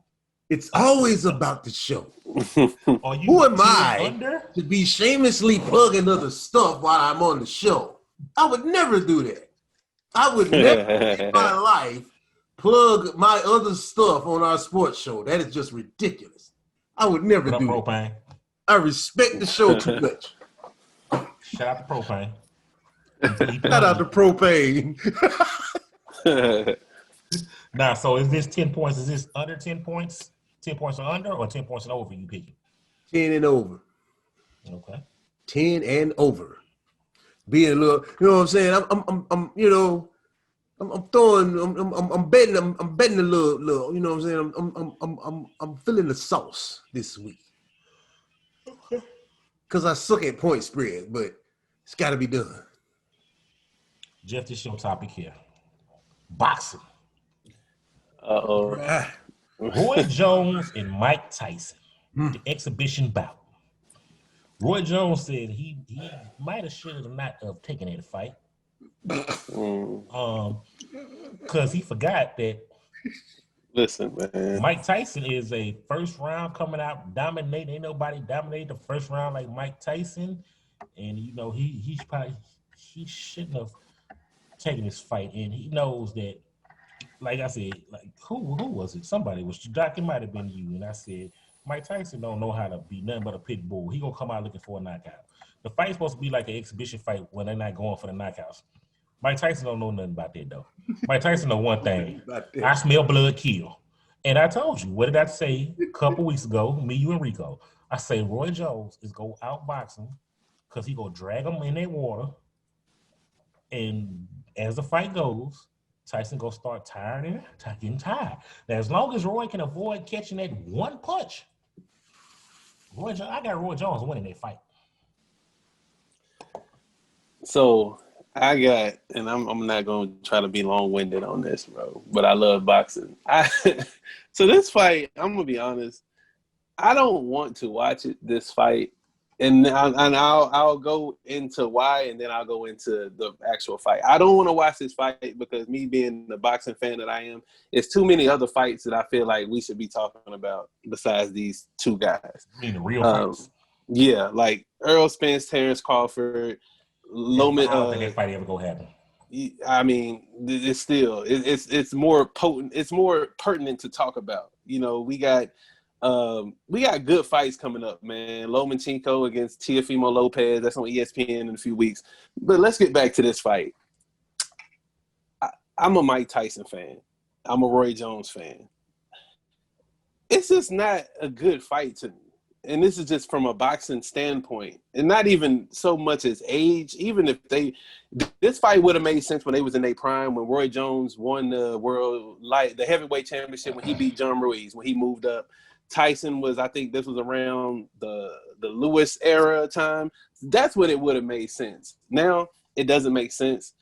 It's always about the show. Who am I to be shamelessly plugging other stuff while I'm on the show? I would never do that. I would never in my life plug my other stuff on our sports show. That is just ridiculous. I would never do that. I respect the show too much. Shout out to Propane. Shout out to Propane. Now, so is this 10 points? Is this under 10 points? 10 points or under, or 10 points and over you picking? 10 and over. Okay. 10 and over. Being a little, you know what I'm saying? I'm betting a little, you know what I'm saying? I'm feeling the sauce this week. Because I suck at point spread, but it's got to be done. Jeff, this is your topic here. Boxing. Uh-oh. Roy Jones and Mike Tyson, the exhibition bout. Roy Jones said he might have should have not have taken that fight. Because he forgot that. Listen, man. Mike Tyson is a first round coming out dominating. Ain't nobody dominated the first round like Mike Tyson. And you know, he shouldn't have taken this fight. And he knows that, like I said, like who was it? Somebody was Doc, it might have been you. And I said, Mike Tyson don't know how to be nothing but a pit bull. He gonna come out looking for a knockout. The fight's supposed to be like an exhibition fight when they're not going for the knockouts. Mike Tyson don't know nothing about that though. Mike Tyson know one thing. I smell blood kill. And I told you, what did I say a couple weeks ago? Me, you, and Rico. I say Roy Jones is go outbox him because he gonna drag them in their water, and as the fight goes, Tyson gonna start getting tired. Now, as long as Roy can avoid catching that one punch, I got Roy Jones winning that fight. So I got, and I'm not going to try to be long-winded on this, bro, but I love boxing. So this fight, I'm going to be honest, I don't want to watch this fight, and I'll go into why, and then I'll go into the actual fight. I don't want to watch this fight because me being the boxing fan that I am, it's too many other fights that I feel like we should be talking about besides these two guys. You mean the real fights? Yeah, like Errol Spence, Terrence Crawford, Loman. I don't think that fight ever gonna happen. I mean, it's still it's more potent. It's more pertinent to talk about. You know, we got good fights coming up, man. Lomachenko against Teofimo Lopez. That's on ESPN in a few weeks. But let's get back to this fight. I'm a Mike Tyson fan. I'm a Roy Jones fan. It's just not a good fight to me. And this is just from a boxing standpoint, and not even so much as age. Even if this fight would have made sense when they was in their prime, when Roy Jones won the heavyweight championship, when he beat John Ruiz, when he moved up. Tyson was, I think this was around the Lewis era time. That's when it would have made sense. Now it doesn't make sense.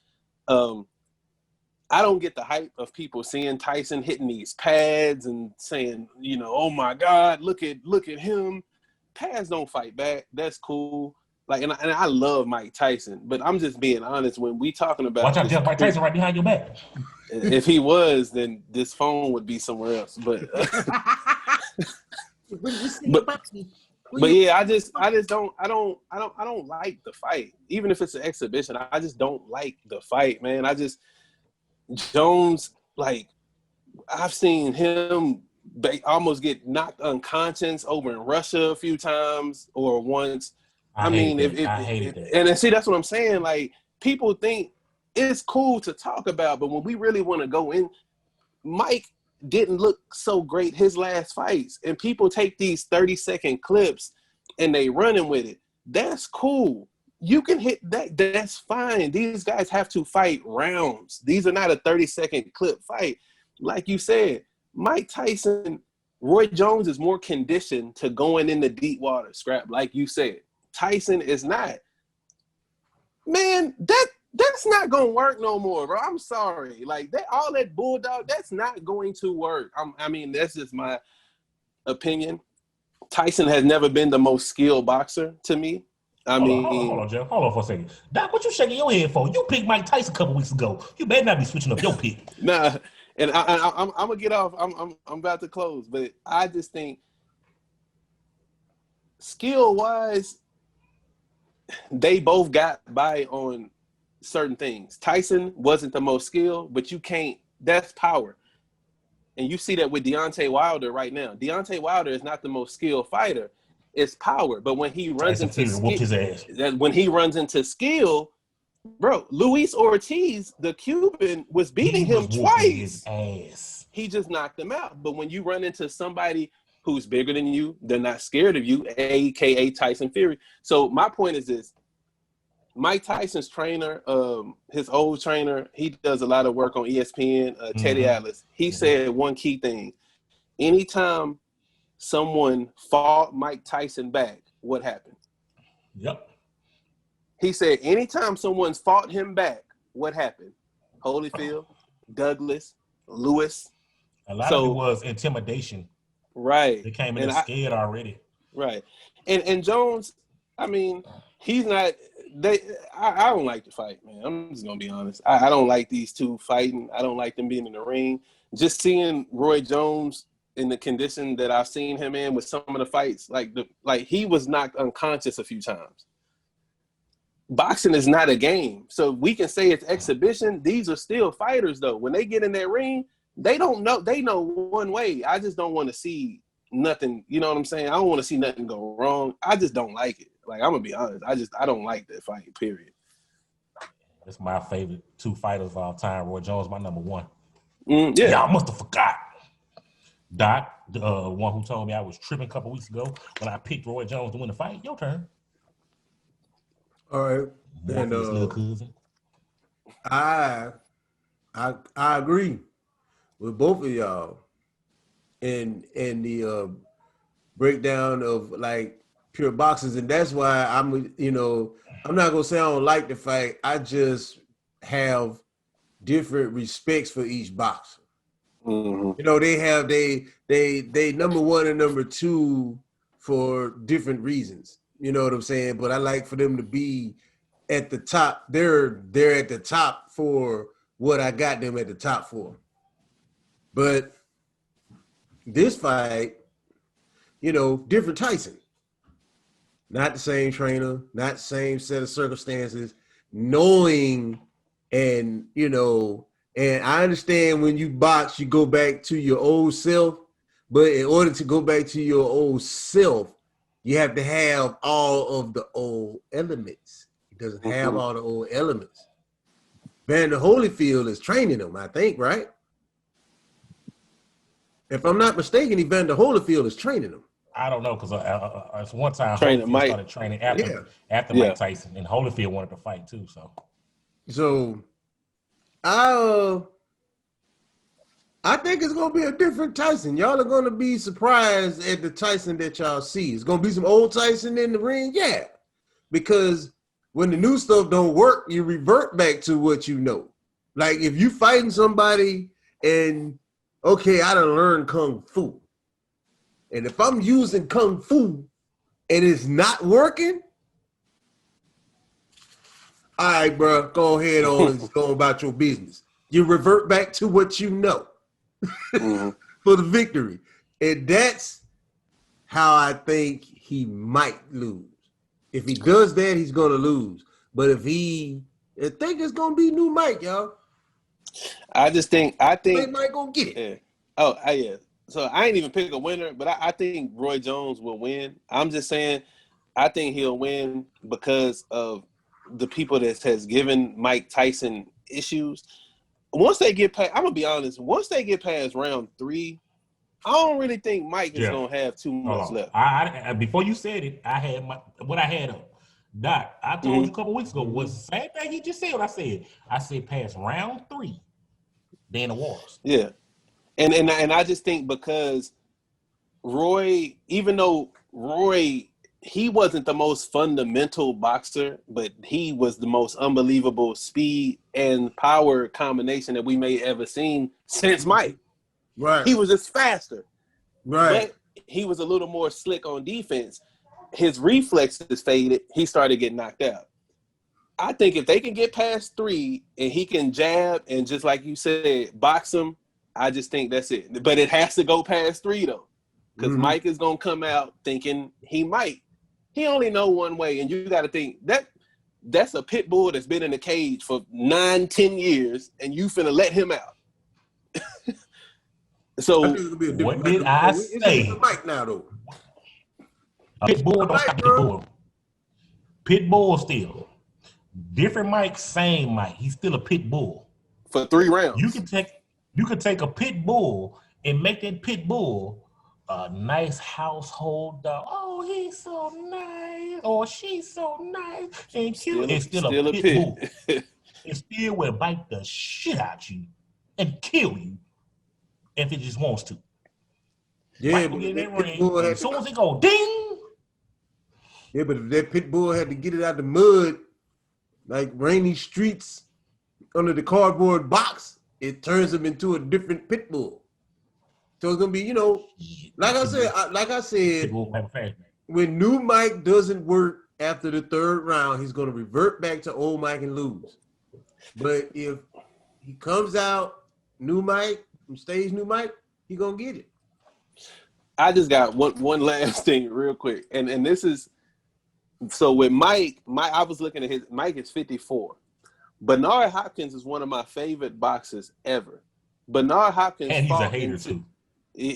I don't get the hype of people seeing Tyson hitting these pads and saying, you know, oh my God, look at him. Pads don't fight back. That's cool. Like, and I love Mike Tyson, but I'm just being honest. When we talking about, watch out, Jeff, Mike Tyson right behind your back. If he was, then this phone would be somewhere else. But but yeah, I don't like the fight. Even if it's an exhibition, I just don't like the fight, man. Jones, like, I've seen him almost get knocked unconscious over in Russia a few times or once. I hated that. And see, that's what I'm saying. Like, people think it's cool to talk about, but when we really want to go in, Mike didn't look so great his last fights. And people take these 30-second clips and they running with it. That's cool. You can hit that. That's fine. These guys have to fight rounds. These are not a 30-second clip fight. Like you said, Mike Tyson, Roy Jones is more conditioned to going in the deep water, Scrap, like you said. Tyson is not. Man, that's not going to work no more, bro. I'm sorry. Like, all that bulldog, that's not going to work. I mean, that's just my opinion. Tyson has never been the most skilled boxer to me. Hold on, Jeff. Hold on for a second. Doc, what you shaking your head for? You picked Mike Tyson a couple weeks ago. You better not be switching up your pick. Nah, and I'm gonna get off. I'm about to close, but I just think skill wise, they both got by on certain things. Tyson wasn't the most skilled, but you can't. That's power, and you see that with Deontay Wilder right now. Deontay Wilder is not the most skilled fighter. It's power, but when he runs into skill, bro, Luis Ortiz, the Cuban, was beating him twice. His ass. He just knocked him out. But when you run into somebody who's bigger than you, they're not scared of you, aka Tyson Fury. So my point is this: Mike Tyson's trainer, his old trainer, he does a lot of work on ESPN. Teddy Atlas. He said one key thing: anytime someone fought Mike Tyson back, what happened? Yep. He said, anytime someone's fought him back, what happened? Holyfield, Douglas, Lewis. A lot of it was intimidation. Right. They came in scared already. Right. And Jones, I mean, he's not I don't like the fight, man. I'm just gonna be honest. I don't like these two fighting. I don't like them being in the ring. Just seeing Roy Jones in the condition that I've seen him in with some of the fights, like he was knocked unconscious a few times. Boxing is not a game, so we can say it's exhibition. These are still fighters, though. When they get in that ring, they don't know. They know one way. I just don't want to see nothing. You know what I'm saying? I don't want to see nothing go wrong. I just don't like it. Like, I'm gonna be honest. I don't like that fight. Period. That's my favorite two fighters of all time. Roy Jones, my number one. Yeah. Y'all must have forgot. Doc, the one who told me I was tripping a couple weeks ago when I picked Roy Jones to win the fight. Your turn. All right. Morpheus' And little cousin. I agree with both of y'all in the breakdown of like pure boxers, and that's why I'm not gonna say I don't like the fight. I just have different respects for each boxer. Mm-hmm. You know, they have they number one and number two for different reasons. You know what I'm saying? But I like for them to be at the top. They're at the top for what I got them at the top for. But this fight, different Tyson. Not the same trainer, not the same set of circumstances, knowing and and I understand when you box, you go back to your old self, but in order to go back to your old self, you have to have all of the old elements. He doesn't have all the old elements. Vander Holyfield is training him, I think, right? If I'm not mistaken, Vander Holyfield is training him. I don't know because it's one time Training Holyfield Mike. started training after Yeah. Mike Tyson, and Holyfield wanted to fight too. So I think it's gonna be a different Tyson. Y'all are gonna be surprised at the Tyson that y'all see. It's gonna be some old Tyson in the ring, yeah. Because when the new stuff don't work, you revert back to what you know. Like if you fighting somebody and okay, I done learned Kung Fu. And if I'm using Kung Fu and it's not working, all right, bro, go ahead on and go about your business. You revert back to what you know for the victory. And that's how I think he might lose. If he does that, he's going to lose. But I think it's going to be new Mike, y'all. I think Mike going to get it. Yeah. Yeah. So I ain't even pick a winner, but I think Roy Jones will win. I'm just saying I think he'll win because of the people that has given Mike Tyson issues. Once they get past, I'm going to be honest, once they get past round 3, I don't really think Mike is going to have too much left. I before you said it, I had what I had up. Doc, I told you a couple weeks ago was the same thing he just said what I said. I said past round 3, then the wars. Yeah. And I just think because Roy, even though Roy, he wasn't the most fundamental boxer, but he was the most unbelievable speed and power combination that we may ever seen since Mike. Right. He was just faster. Right. But he was a little more slick on defense. His reflexes faded. He started getting knocked out. I think if they can get past 3 and he can jab and just like you said, box him, I just think that's it. But it has to go past 3 though, because Mike is gonna come out thinking he might. He only know one way, and you got to think that's a pit bull that's been in the cage for 9-10 years, and you finna let him out. So what did I say? Mike now though. Pit bull don't stop pit bull. Pit bull still. Different Mike, same Mike. He's still a pit bull. For 3 rounds. You could take a pit bull and make that pit bull a nice household dog. Oh, he's so nice. Or she's so nice and cute. It's still a pit bull. It still will bite the shit out you and kill you if it just wants to. Yeah, but get in that ring, as soon as it go ding. Yeah, but if that pit bull had to get it out the mud, like rainy streets under the cardboard box, it turns him into a different pit bull. So it's gonna be, like I said, when new Mike doesn't work after the 3rd round, he's gonna revert back to old Mike and lose. But if he comes out new Mike, from stage new Mike, he gonna get it. I just got one last thing real quick, and this is so with Mike. I was looking at Mike is 54. Bernard Hopkins is one of my favorite boxers ever. Bernard Hopkins, and he's a hater too.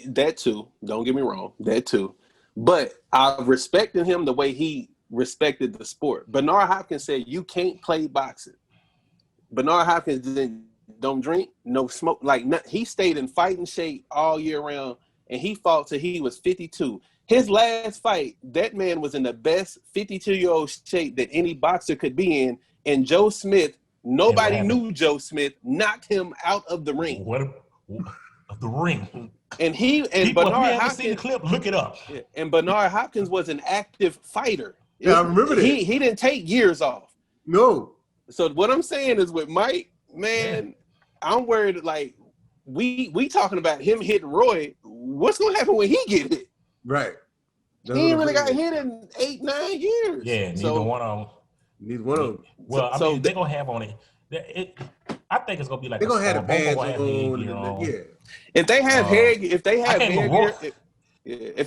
That too. Don't get me wrong. That too. But I respected him the way he respected the sport. Bernard Hopkins said, "You can't play boxing." Bernard Hopkins don't drink, no smoke. He stayed in fighting shape all year round, and he fought till he was 52. his last fight, that man was in the best 52-year-old shape that any boxer could be in. And Joe Smith, nobody knew Joe Smith, knocked him out of the ring. Of the ring. And People, Bernard if you haven't Hopkins, seen the clip, look it up. And Bernard Hopkins was an active fighter. Yeah, I remember that. He didn't take years off. No. So what I'm saying is with Mike, man, I'm worried. Like we talking about him hitting Roy. What's gonna happen when he get hit? Right. That's He ain't really got hit in 8-9 years. Yeah, neither one of them. Well, I mean, they're gonna have on it. I think it's gonna be like they're gonna have the pads on. Yeah. If they have if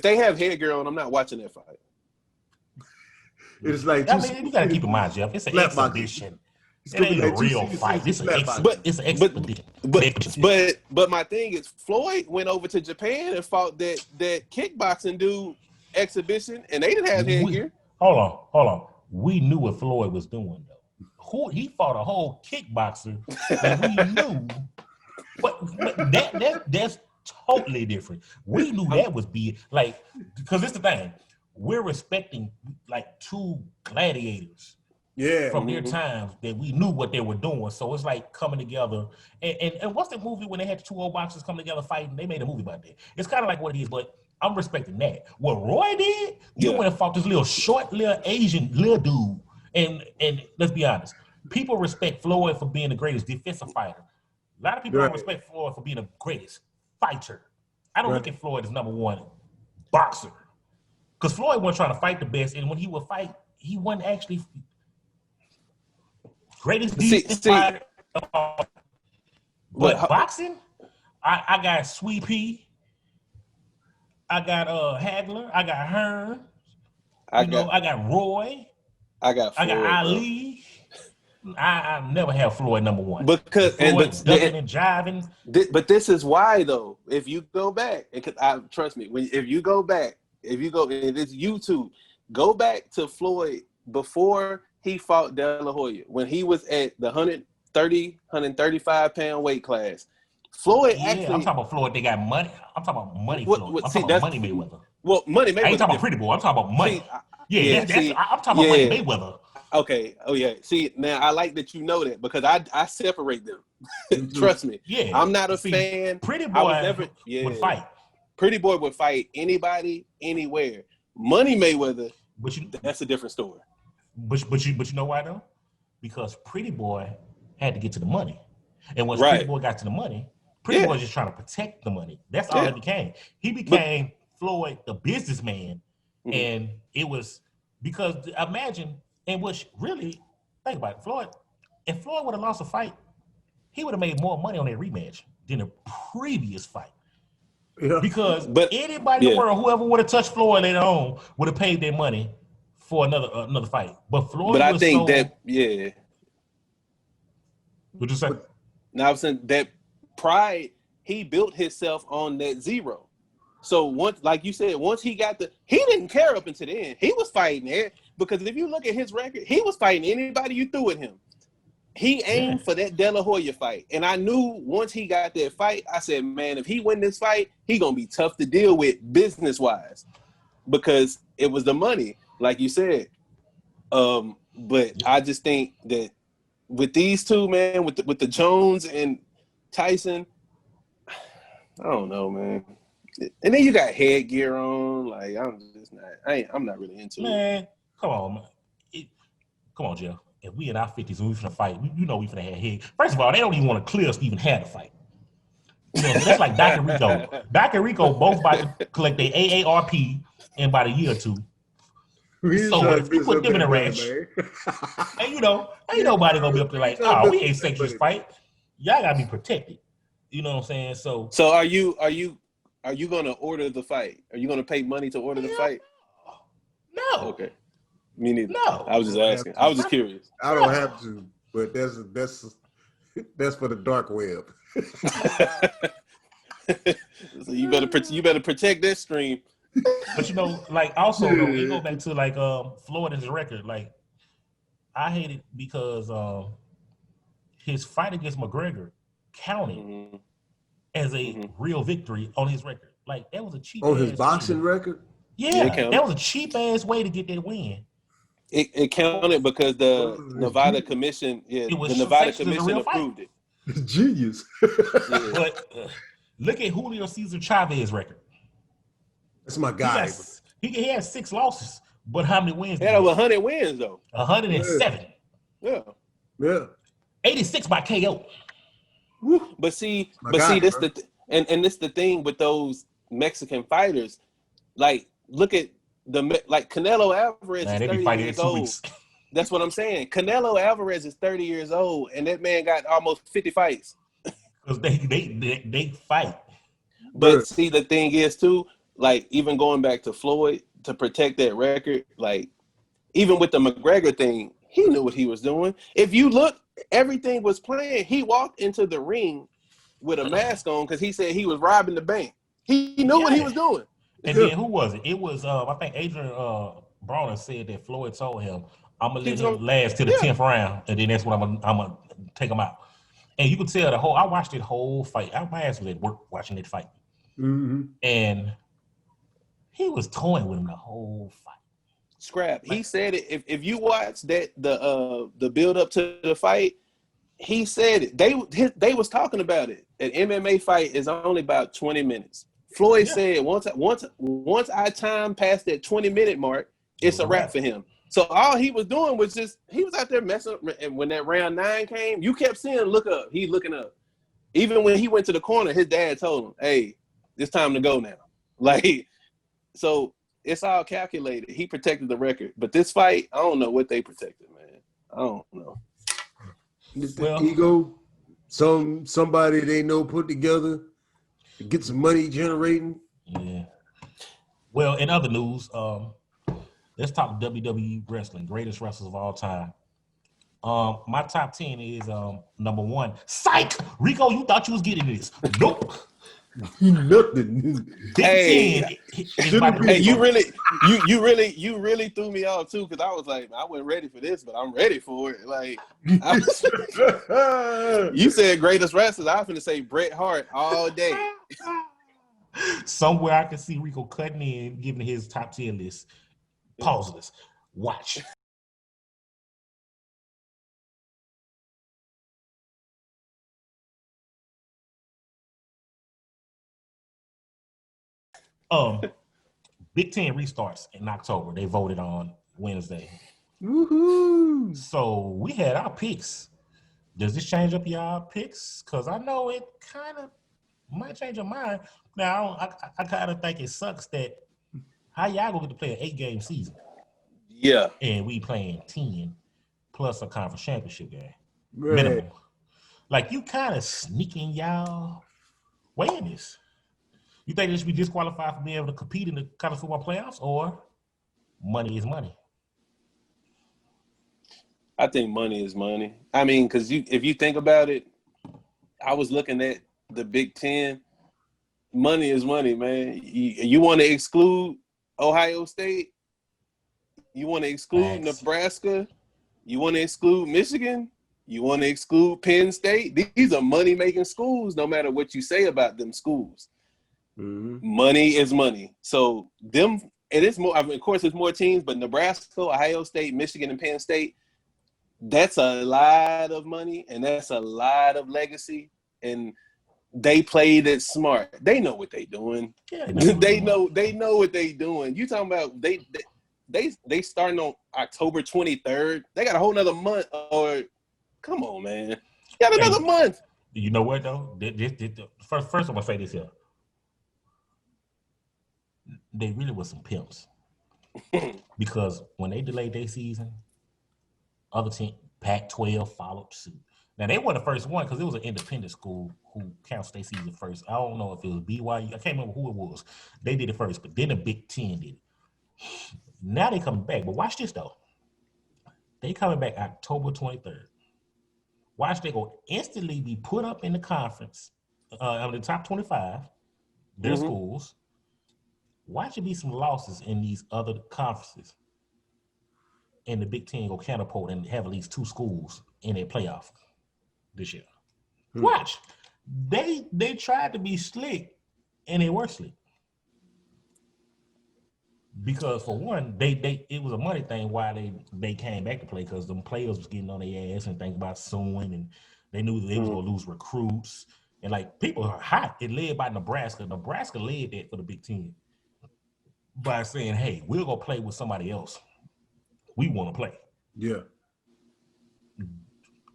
they have headgear on, I'm not watching that fight. It's like I mean, you gotta keep in mind, Jeff. It's an exhibition. It ain't a real fight. It's an expedition. But my thing is, Floyd went over to Japan and fought that kickboxing dude exhibition, and they didn't have headgear. Hold on. We knew what Floyd was doing though. He fought a whole kickboxer that we knew, but that's totally different. We knew that was big, like, because it's the thing. We're respecting like two gladiators. Yeah, from their times that we knew what they were doing. So it's like coming together. And what's the movie when they had the two old boxers come together fighting? They made a movie about that. It's kind of like what it is, but I'm respecting that. What Roy did, you went and fought this little short, little Asian little dude. And let's be honest, people respect Floyd for being the greatest defensive fighter. A lot of people don't respect Floyd for being the greatest fighter. I don't look at Floyd as number one boxer. Because Floyd wasn't trying to fight the best, and when he would fight, he wasn't actually greatest defensive fighter. But boxing, I got Sweet Pea, I got Hagler, I got Hearn, I got Roy, I got Ali. I never have Floyd number one because ducking and jiving. But this is why though. If you go back, trust me, if you go and it's YouTube, go back to Floyd before he fought De La Hoya when he was at the 135 pound weight class. Floyd actually. I'm talking about Floyd. They got money. I'm talking about money. Floyd. I'm talking about Money Mayweather. Well, Money Mayweather. I ain't talking about Pretty Boy. I'm talking about money. I'm talking about Money Mayweather. Okay. Oh yeah. See, now I like that you know that because I separate them. Trust me. Yeah. I'm not a fan. Pretty Boy would fight. Pretty Boy would fight anybody, anywhere. Money Mayweather. That's a different story. But you know why though? Because Pretty Boy had to get to the money, and once Pretty Boy got to the money, Pretty Boy was just trying to protect the money. That's all it became. He became Floyd, the businessman, and it was because imagine. And which really, think about it, Floyd, if Floyd would have lost a fight, he would have made more money on that rematch than the previous fight. Yeah. Because anybody in the world, whoever would have touched Floyd later on, would have paid their money for another fight. But Floyd But I was think What'd you say? Now I'm saying that pride, he built himself on that zero. So once, like you said, once he got he didn't care up until the end. He was fighting it because if you look at his record, he was fighting anybody you threw at him. He aimed for that De La Hoya fight, and I knew once he got that fight, I said, man, if he win this fight, he gonna be tough to deal with business wise, because it was the money, like you said. But I just think that with these two, man, with the Jones and Tyson, I don't know, man. And then you got headgear on. Like I'm not really into it. Man, come on, man. Come on, Jeff. If we in our 50s and we finna fight, we finna have head. First of all, they don't even want to clear us to even have the fight. You know, that's like Doc and Rico. Doc and Rico both about to collect their AARP in about a year or two. So if we put them in a ranch, and ain't nobody gonna be up there like, oh, we ain't sexist fight. Y'all gotta be protected. You know what I'm saying? So are you gonna order the fight? Are you gonna pay money to order the fight? No. Okay. Me neither. No. I was just asking. I was just curious. I don't have to, but that's for the dark web. So you better protect that stream. But like also though, we go back to like Florida's record. Like I hate it because his fight against McGregor counted as a real victory on his record. Like that was a cheap on his boxing record. Yeah, counted. that was a cheap ass way to get that win. It counted because the It's Nevada genius. Commission, It was the Nevada sanctioned as a Commission real fight. approved it. It's genius. Yeah. But look at Julio Cesar Chavez's record. That's my guy. He had 6 losses, but how many wins He did had he over have? 100 wins though. 107. Yeah. Yeah. 86 by KO. Woo. But see, My guy, this bro. and this the thing with those Mexican fighters. Like, look at like Canelo Alvarez Man, is they 30 be fighting in years 2 old. weeks. That's what I'm saying. Canelo Alvarez is 30 years old, and that man got almost 50 fights. Because they fight. But see, the thing is too, like, even going back to Floyd to protect that record, like, even with the McGregor thing, he knew what he was doing. If you look, everything was planned. He walked into the ring with a mask on because he said he was robbing the bank. He knew what he was doing. And then who was it? It was I think Adrian Brawner said that Floyd told him, "I'm gonna let him last till the 10th round, and then that's when I'm gonna take him out." And you could tell I watched that whole fight. My ass was at work watching that fight, and he was toying with him the whole fight. Scrap. He said it. If you watch that the build up to the fight, he said it. They was talking about it. An MMA fight is only about 20 minutes. Floyd said once I time past that 20-minute mark, it's a wrap for him. So all he was doing was he was out there messing up. And when that round 9 came, you kept seeing look up. He's looking up. Even when he went to the corner, his dad told him, "Hey, it's time to go now." Like, so it's all calculated. He protected the record. But this fight, I don't know what they protected, man. I don't know. The ego, somebody they know put together to get some money generating. Yeah. Well, in other news, let's talk WWE wrestling, greatest wrestlers of all time. My top 10 is number 1. Psych! Rico, you thought you was getting this. Nope. Nothing. Hey, you really threw me off too, because I was like, I wasn't ready for this, but I'm ready for it. Like, you said greatest wrestlers. I was gonna say Bret Hart all day. Somewhere I can see Rico cutting in, giving his top 10 list. Pause this. Watch. Big Ten restarts in October. They voted on Wednesday. Woohoo! So we had our picks. Does this change up your picks? Because I know it kind of might change your mind. Now, I kind of think it sucks that how y'all gonna get to play an 8-game season? Yeah. And we playing 10 plus a conference championship game. Right. Minimum. Like, you kind of sneaking y'all way in this. You think they should be disqualified from being able to compete in the college football playoffs, or money is money? I think money is money. I mean, because if you think about it, I was looking at the Big Ten. Money is money, man. You want to exclude Ohio State? You want to exclude Nebraska? You want to exclude Michigan? You want to exclude Penn State? These are money-making schools, no matter what you say about them schools. Money is money. So it is more. I mean, of course, there's more teams, but Nebraska, Ohio State, Michigan, and Penn State, that's a lot of money, and that's a lot of legacy. And they played it smart. They know what they're doing. Yeah, they know what they're doing. You talking about they starting on October 23rd. They got a whole nother month. Or come on, man, you got another month. You know what though? First, I'm gonna say this here. They really were some pimps. Because when they delayed their season, other team, Pac-12 followed suit. Now, they weren't the first one because it was an independent school who counts their season first. I don't know if it was BYU. I can't remember who it was. They did it first, but then the Big Ten did it. Now they coming back. But watch this, though. They coming back October 23rd. Watch, they go instantly be put up in the conference, the top 25, their schools. Watch it be some losses in these other conferences. And the Big Ten go catapult and have at least 2 schools in their playoff this year. Watch. They tried to be slick, and they were slick. Because for one, they it was a money thing why they came back to play, because them players was getting on their ass and think about suing, and they knew that they was gonna lose recruits, and like people are hot. It led by Nebraska. Nebraska led that for the Big Ten by saying, "Hey, we'll go play with somebody else. We want to play." Yeah.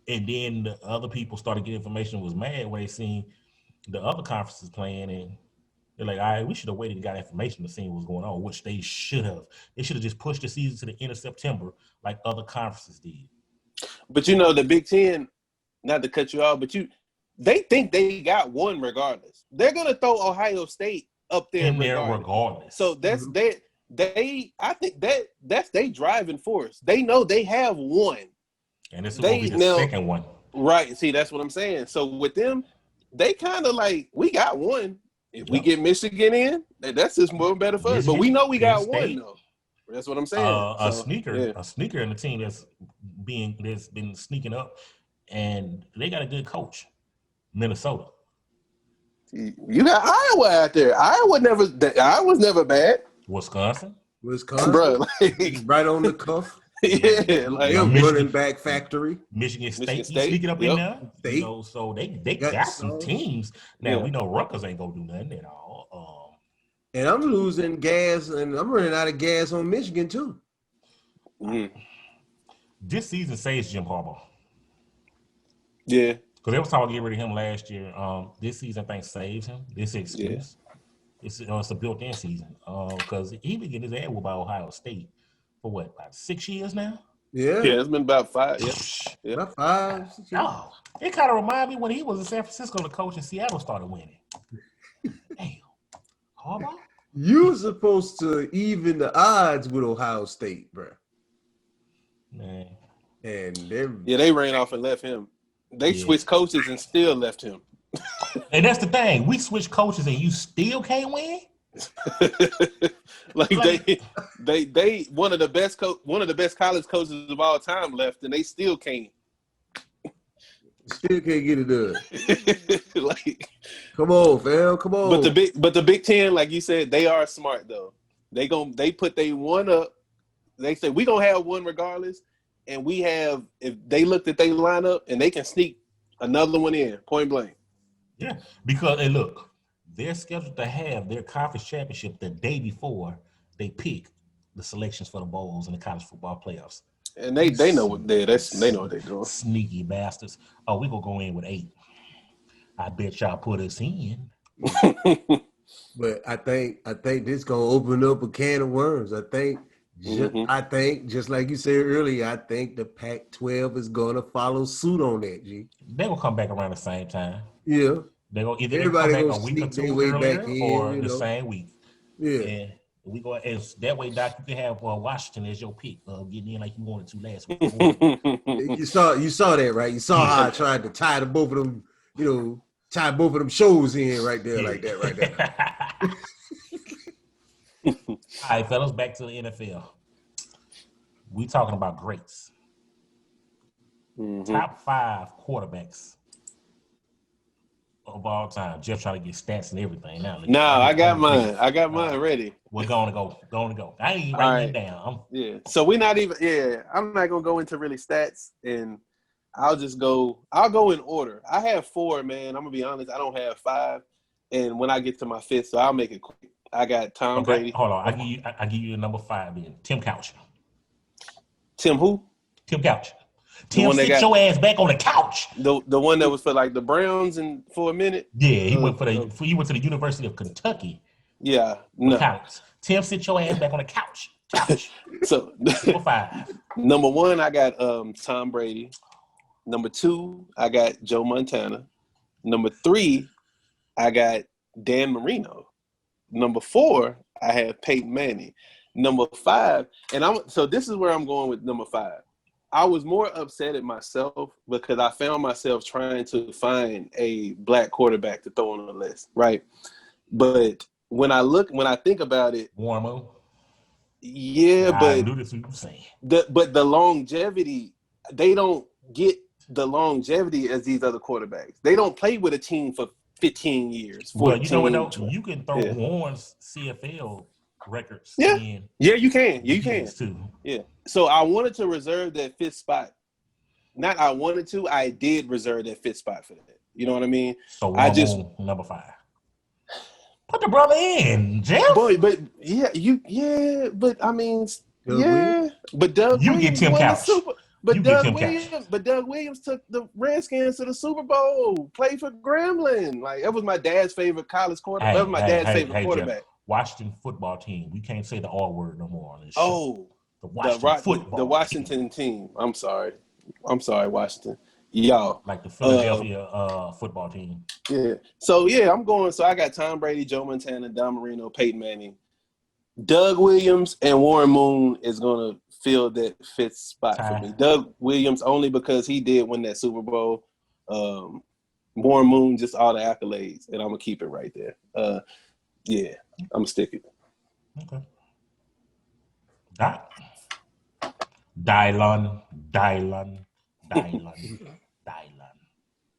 And then the other people started getting information, was mad when they seen the other conferences playing, and they're like, all right, we should have waited and got information to see what was going on, which they should have. They should have just pushed the season to the end of September like other conferences did. But you know, the Big Ten, not to cut you off, but they think they got one regardless. They're gonna throw Ohio State up there In there regardless. So that's I think that's their driving force. They know they have one. And this is gonna be the second one. Right. See, that's what I'm saying. So with them, they kind of like, we got one. If we get Michigan in, that's just more better for us. But we know we got one though. That's what I'm saying. A sneaker in the team that's been sneaking up, and they got a good coach, Minnesota. You got Iowa out there. Iowa's never bad. Wisconsin, bro, like, right on the cuff. Yeah, like running back factory. Michigan State sneaking up in there. You know, so they got some teams. Now we know Rutgers ain't gonna do nothing at all. And I'm losing gas, and I'm running out of gas on Michigan too. This season saves Jim Harbaugh. Yeah, because they was talking about getting rid of him last year. This season, I think, saves him. This excuse. Yeah. It's a built-in season. Because he been getting his ass whooped by Ohio State for what, about 6 years now? Yeah, it's been about 5. Yeah. About 5. 6 years. Oh, it kind of reminded me when he was in San Francisco, the coach in Seattle started winning. Damn, Harbaugh. You supposed to even the odds with Ohio State, bro. Man. And they ran off and left him. They switched coaches and still left him. And that's the thing. We switch coaches and you still can't win. like they one of the best college coaches of all time left, and they still can't. Still can't get it done. Like, come on, fam, come on. But the Big Ten, like you said, they are smart though. They put they one up. They say we gonna have one regardless, and we have, if they looked at their lineup and they can sneak another one in point blank. Yeah, because hey, look, they're scheduled to have their conference championship the day before they pick the selections for the bowls in the college football playoffs. And they know what they know what they're doing. Sneaky bastards. Oh, we gonna go in with 8. I bet y'all put us in. But I think this gonna open up a can of worms. I think just like you said earlier, I think the Pac-12 is gonna follow suit on that. G. They gonna come back around the same time. Yeah. They gonna either come back a week or 2 earlier or the same week. Yeah. And we go as that way, Doc. You can have Washington as your pick, getting in like you wanted to last week. You saw that, right? You saw how I tried to tie both of them, tie both of them shows in right there, like that, right there. All right, fellas, back to the NFL. We talking about greats. Top 5 quarterbacks of all time. Jeff trying to get stats and everything now. No, I got mine. I got mine ready. We're going to go. I ain't writing it down. So we're not even. I'm not gonna go into really stats, and I'll go in order. I have 4, man. I'm gonna be honest. I don't have 5, and when I get to my 5th, so I'll make it quick. I got Tom Brady. Hold on. I give you the number 5 then. Tim Couch. Tim who? Tim Couch. Tim, sit your ass back on the couch. The one that was for like the Browns and for a minute. Yeah, he went to the University of Kentucky. Yeah, no. College. Tim, sit your ass back on the couch. So number 5. Number 1, I got Tom Brady. Number 2, I got Joe Montana. Number 3, I got Dan Marino. Number 4, I have Peyton Manning. Number 5, so this is where I'm going with number 5. I was more upset at myself because I found myself trying to find a black quarterback to throw on the list, right? But when I think about it, Warmo. Yeah, I knew this was what you saying. But the longevity, they don't get the longevity as these other quarterbacks. They don't play with a team for 15 years. 14, well, you know what? You can throw Warren's CFL records. Yeah. in Yeah, you can. You these can. too. Yeah. So I wanted to reserve that fifth spot. Not I wanted to, I did reserve that fifth spot for that. You know what I mean? So I Warren just Moon, number 5. Put the brother in, Jeff. boy, but but I mean, Doug Williams? but Doug You get Williams Tim won the Couch. Super. But You get Doug Tim Williams, Couch. but Doug Williams took the Redskins to the Super Bowl. Played for Gremlin. Like that was my dad's favorite college quarterback. That was my dad's favorite quarterback. Jeff, Washington football team. We can't say the R word no more on this show. Oh, the Washington team. I'm sorry, Washington. Y'all like the Philadelphia football team. Yeah. So I'm going. So I got Tom Brady, Joe Montana, Don Marino, Peyton Manning, Doug Williams, and Warren Moon is gonna fill that fifth spot for me. Doug Williams only because he did win that Super Bowl. Warren Moon just all the accolades, and I'm gonna keep it right there. I'm gonna stick it. Okay. Dylan.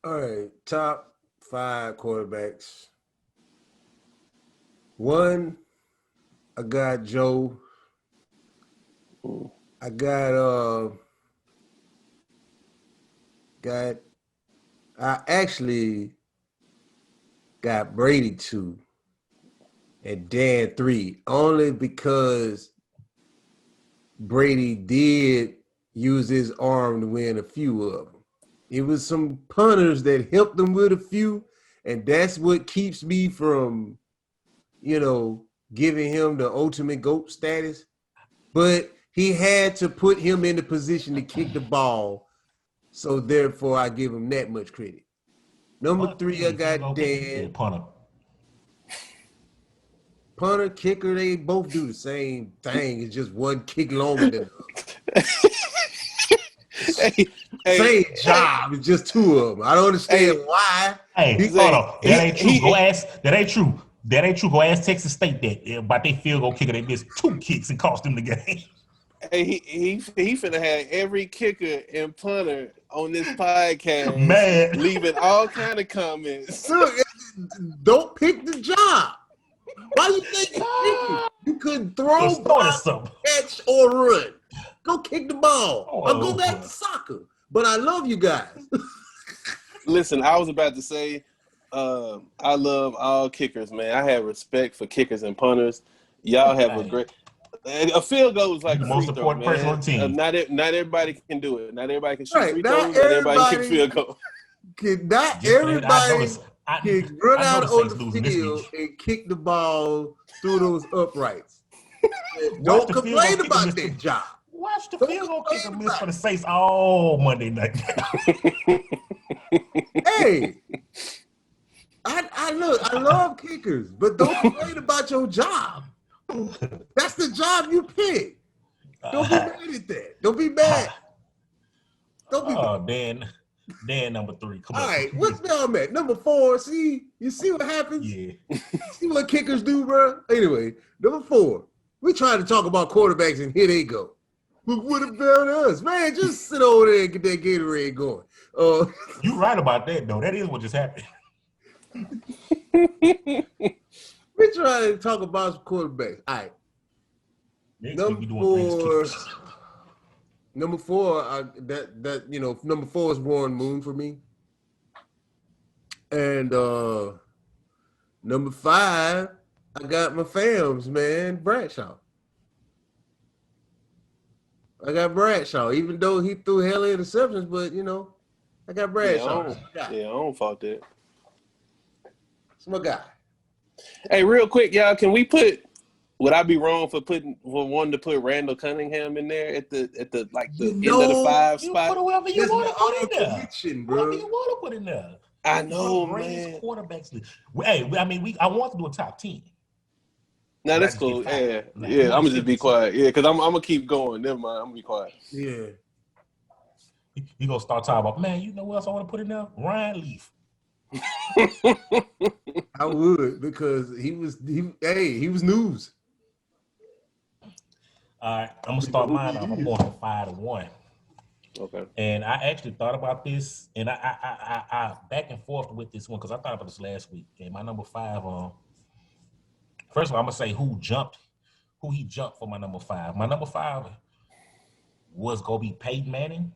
All right, top 5 quarterbacks. 1, I got Joe. I actually got Brady 2 and Dan 3, only because Brady did use his arm to win a few of them. It was some punters that helped him with a few, and that's what keeps me from, giving him the ultimate GOAT status. But he had to put him in the position to kick the ball, so therefore I give him that much credit. Number 3, I got Dan. Punter, kicker, they both do the same thing. It's just one kick longer than the other. Same job. It's just 2 of them. I don't understand why. Hold on. That ain't true. That ain't true. That ain't true. Go ask Texas State that about their field goal kicker. They missed 2 kicks and cost them the game. Hey, he finna have every kicker and punter on this podcast, man, leaving all kind of comments. Look, don't pick the job. Why you think you couldn't throw, catch, or run? Go kick the ball. Or go back to soccer. But I love you guys. Listen, I was about to say, I love all kickers, man. I have respect for kickers and punters. Y'all have a great. A field goal is like the most important person on the team. Not everybody can do it. Not everybody can shoot free throws. Not everybody can field goal. Not everybody can run out on the field and kick the ball through those uprights. Don't complain about that job. Watch the field goal kicker miss for the Saints all Monday night. Hey, I love kickers, but don't complain about your job. That's the job you pick. Don't be mad at that. Don't be mad. Don't be mad. Dan number 3. Come on. All right, what's down at? Number 4. See, you see what happens? Yeah. See what kickers do, bro? Anyway, number 4. We trying to talk about quarterbacks, and here they go. Look what about us. Man, just sit over there and get that Gatorade going. You're right about that, though. That is what just happened. We're trying to talk about some quarterbacks. All right. Number 4, number 4 is Warren Moon for me. And number 5, I got my fams, man, Bradshaw. I got Bradshaw, even though he threw hella interceptions, but I got Bradshaw. I don't fault that. It's my guy. Hey, real quick, y'all, can we put? Would I be wrong for wanting to put Randall Cunningham in there at the end of the 5 spot? Put whoever you want to put in there. Whoever you want to put in there. I know, man. Quarterbacks. Hey, I want to do a top 10. No, that's cool. Yeah. I'm gonna just be quiet. Yeah, because I'm gonna keep going. Never mind. I'm gonna be quiet. Yeah. You gonna start talking about, man? You know what else I want to put in there? Ryan Leaf. I would, because he was news. All right, I'm gonna start mine off. I'm going from 5 to 1. Okay. And I actually thought about this, and I back and forth with this one because I thought about this last week. And my number 5, first of all, I'm gonna say who jumped who he jumped for my number 5. My number 5 was gonna be Peyton Manning,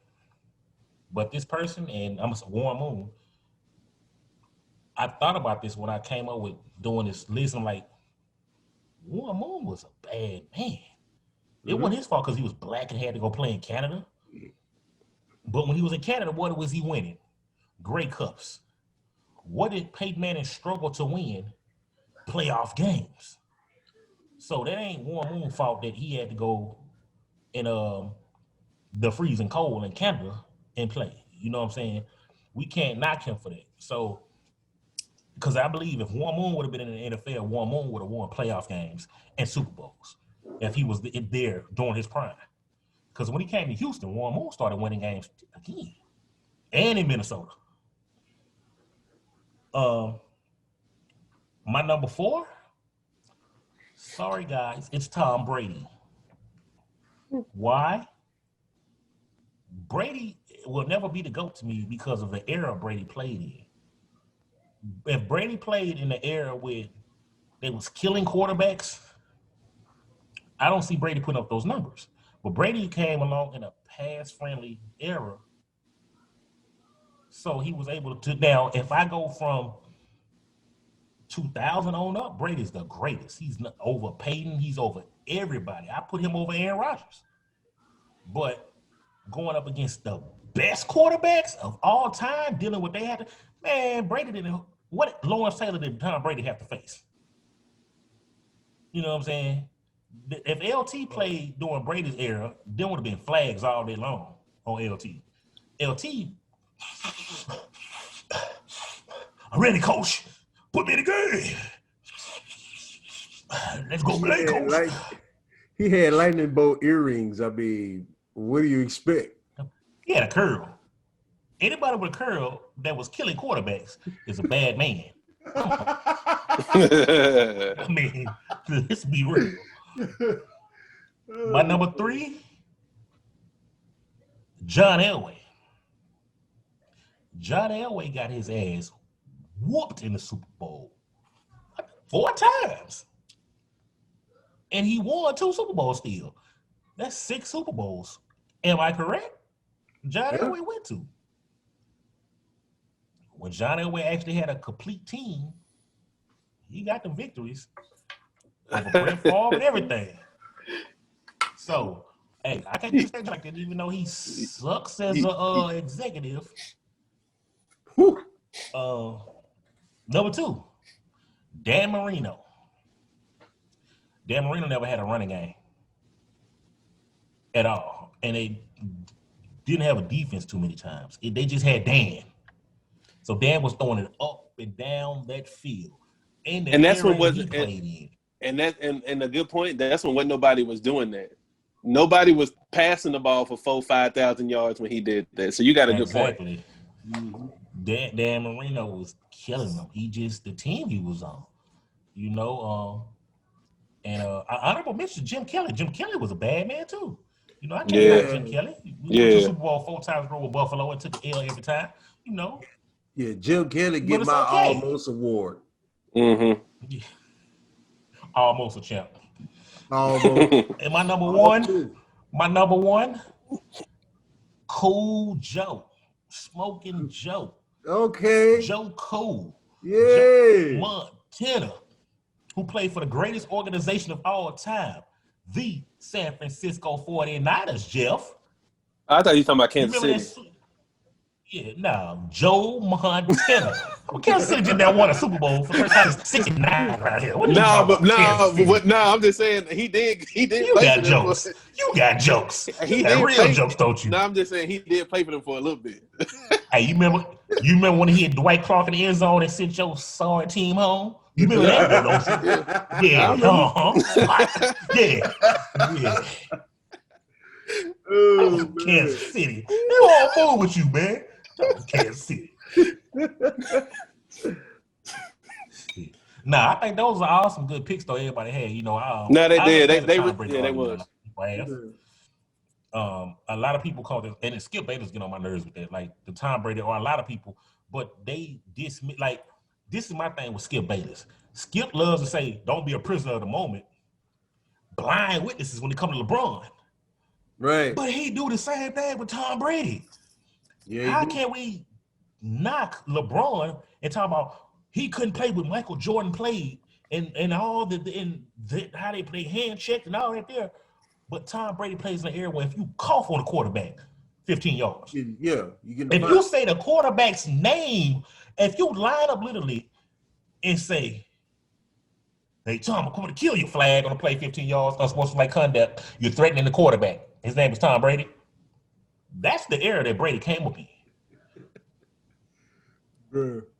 but this person, and I'm Warren Moon. I thought about this when I came up with doing this list. I'm like, Warren Moon was a bad man. It wasn't his fault because he was black and had to go play in Canada. But when he was in Canada, what was he winning? Grey Cups. What did Peyton Manning struggle to win? Playoff games. So that ain't Warren Moon's fault that he had to go in the freezing cold in Canada and play. You know what I'm saying? We can't knock him for that. So, because I believe if Warren Moon would have been in the NFL, Warren Moon would have won playoff games and Super Bowls if he was there during his prime. Because when he came to Houston, Warren Moon started winning games again, and in Minnesota. My number 4, sorry guys, it's Tom Brady. Why? Brady will never be the GOAT to me because of the era Brady played in. If Brady played in the era where they was killing quarterbacks, I don't see Brady putting up those numbers. But Brady came along in a pass-friendly era, so he was able to. Now, if I go from 2000 on up, Brady's the greatest. He's not over Peyton. He's over everybody. I put him over Aaron Rodgers. But going up against the best quarterbacks of all time, dealing with they had to, man, Brady didn't. What Lawrence Taylor did Tom Brady have to face? You know what I'm saying? If LT played during Brady's era, there would have been flags all day long on LT. LT, I'm ready, coach. Put me in the game. Let's go play, coach. He had lightning bolt earrings. I mean, what do you expect? He had a curl. Anybody with a curl that was killing quarterbacks is a bad man. I mean, let's be real. My number 3, John Elway. John Elway got his ass whooped in the Super Bowl 4 times. And he won 2 Super Bowls still. That's 6 Super Bowls. Am I correct? John Elway went to. When John Elway actually had a complete team, he got the victories over Brett Favre and everything. So, hey, I can't just say like that, even though he sucks as a executive. Number 2, Dan Marino. Dan Marino never had a running game at all, and they didn't have a defense too many times. They just had Dan. So Dan was throwing it up and down that field. And that's when he played in. And a good point, that's when nobody was doing that. Nobody was passing the ball for 4,000-5,000 yards when he did that. So you got a good point. Dan Marino was killing them. He just the team he was on, you know. And honorable mention Jim Kelly. Jim Kelly was a bad man too. You know, I can't like Jim Kelly. We went to Super Bowl 4 times with Buffalo and took the L every time. You know. Yeah, Jim Kelly get my almost award. Mm-hmm. Yeah. Almost a champ. Almost. And my number one, Cool Joe, Smoking Joe. Okay. Joe Cool. Yeah. Joe Montana, who played for the greatest organization of all time, the San Francisco 49ers, Jeff. I thought you were talking about Kansas City. Yeah, no, Joe Montana. Well, Kansas City did not win a Super Bowl for the first time in 69 right here. I'm just saying he did. You got jokes. You got jokes. He got real jokes, don't you? No, I'm just saying he did play for them for a little bit. Hey, you remember when he had Dwight Clark in the end zone and sent your sorry team home? You remember that? Don't you? Yeah. Yeah. Oh, Kansas City. They all fool with you, man. Kansas City. Nah, I think those are awesome good picks though. Everybody had, you know. No, they did. They was. A lot of people call it, and Skip Bayless get on my nerves with that, like the Tom Brady, or a lot of people, but they dismiss. Like this is my thing with Skip Bayless. Skip loves to say, "Don't be a prisoner of the moment," blind witnesses when it comes to LeBron. Right. But he do the same thing with Tom Brady. Yeah. How can we knock LeBron and talk about he couldn't play with Michael Jordan played and all how they play hand checked and all that there, but Tom Brady plays in the area where if you cough on the quarterback, 15 yards. Yeah, you get. If you say the quarterback's name, if you line up literally and say, "Hey Tom, I'm coming to kill you," flag on the play, 15 yards, unsportsmanlike conduct, you're threatening the quarterback. His name is Tom Brady. That's the era that Brady came up in.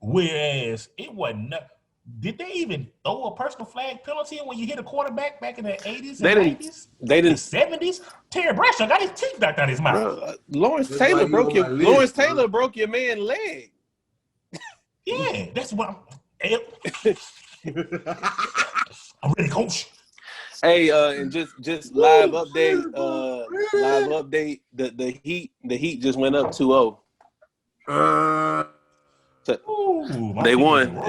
Whereas it wasn't. Did they even throw a personal flag penalty when you hit a quarterback back in the 80s and 90s? They didn't. 70s? Terry Bradshaw got his teeth knocked out his mouth. Lawrence Taylor broke your man's leg. Yeah, that's what I'm ready, coach. Hey, and just live update. Live update. The Heat just went up 2-0. They won.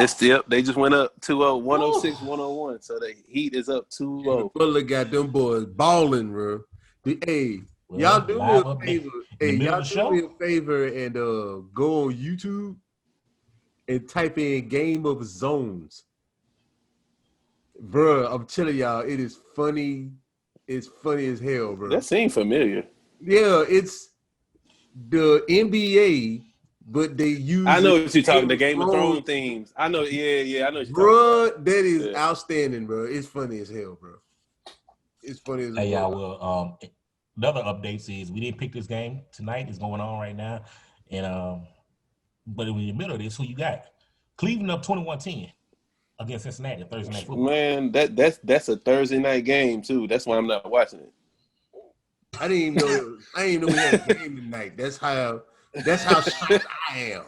They just went up 2-0, 106-101. So the Heat is up 2-0. Butler got them boys balling, bro. Hey, y'all do me a favor. Hey, y'all do me a favor and go on YouTube and type in Game of Zones. Bro, I'm telling y'all, it is funny. It's funny as hell, bro. That seemed familiar. Yeah, it's the NBA, but they use. I know what you're talking. The Game of Thrones themes. I know. Yeah. I know. What you're bro, that is outstanding, bro. It's funny as hell, bro. It's funny as hell. Hey, y'all. Well, another update is we didn't pick this game tonight. It's going on right now, and but in the middle of this, who you got? Cleveland up 21-10 against Cincinnati Thursday night football. Man, that's a Thursday night game too. That's why I'm not watching it. I didn't even know we had a game tonight. That's how shocked I am.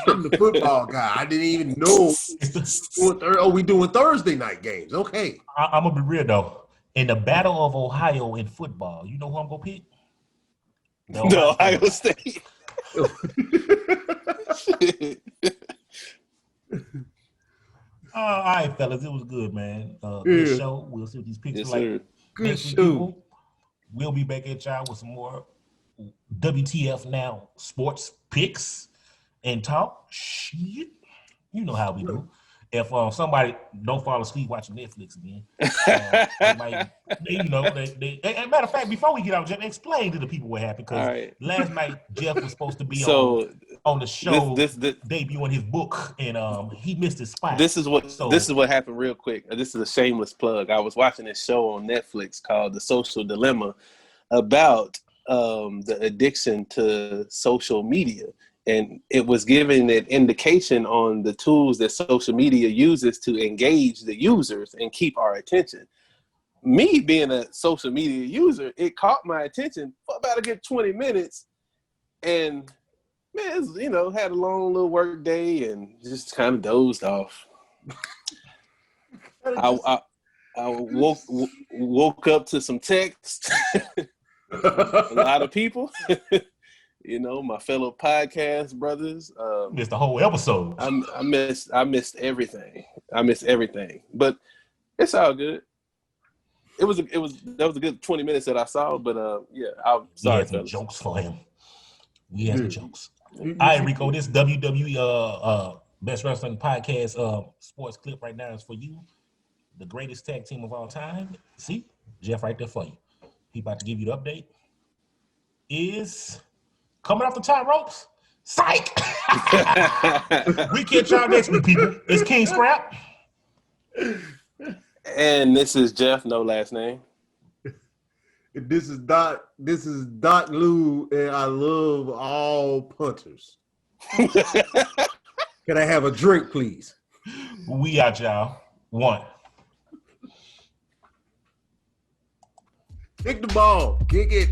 I'm the football guy. I didn't even know. We doing Thursday night games. Okay. I'm gonna be real though. In the Battle of Ohio in football, you know who I'm gonna pick? The Ohio State. All right, fellas, it was good, man. Good show. We'll see what these picks are like. Good show. We'll be back at y'all with some more WTF Now Sports picks and talk shit. You know how we do. If somebody don't fall asleep watching Netflix again, matter of fact, before we get out, Jeff, explain to the people what happened. Because last night Jeff was supposed to be on the show debuting his book, and he missed his spot. This is what happened real quick. This is a shameless plug. I was watching this show on Netflix called The Social Dilemma about the addiction to social media. And it was giving an indication on the tools that social media uses to engage the users and keep our attention. Me being a social media user, it caught my attention for about a good 20 minutes. And man, had a long little work day and just kind of dozed off. I woke up to some text. A lot of people. My fellow podcast brothers. Missed the whole episode. I missed everything. But it's all good. That was a good 20 minutes that I saw. But I'm sorry. We had some jokes for him. We had some jokes. All right, Rico. This WWE Best Wrestling Podcast sports clip right now is for you. The greatest tag team of all time. See, Jeff right there for you. He about to give you the update. Is coming off the top ropes. Psych! We catch y'all next week, people. It's King Scrap. And this is Jeff, no last name. This is Dok Lou, and I love all punters. Can I have a drink, please? We out, y'all. One. Kick the ball. Kick it.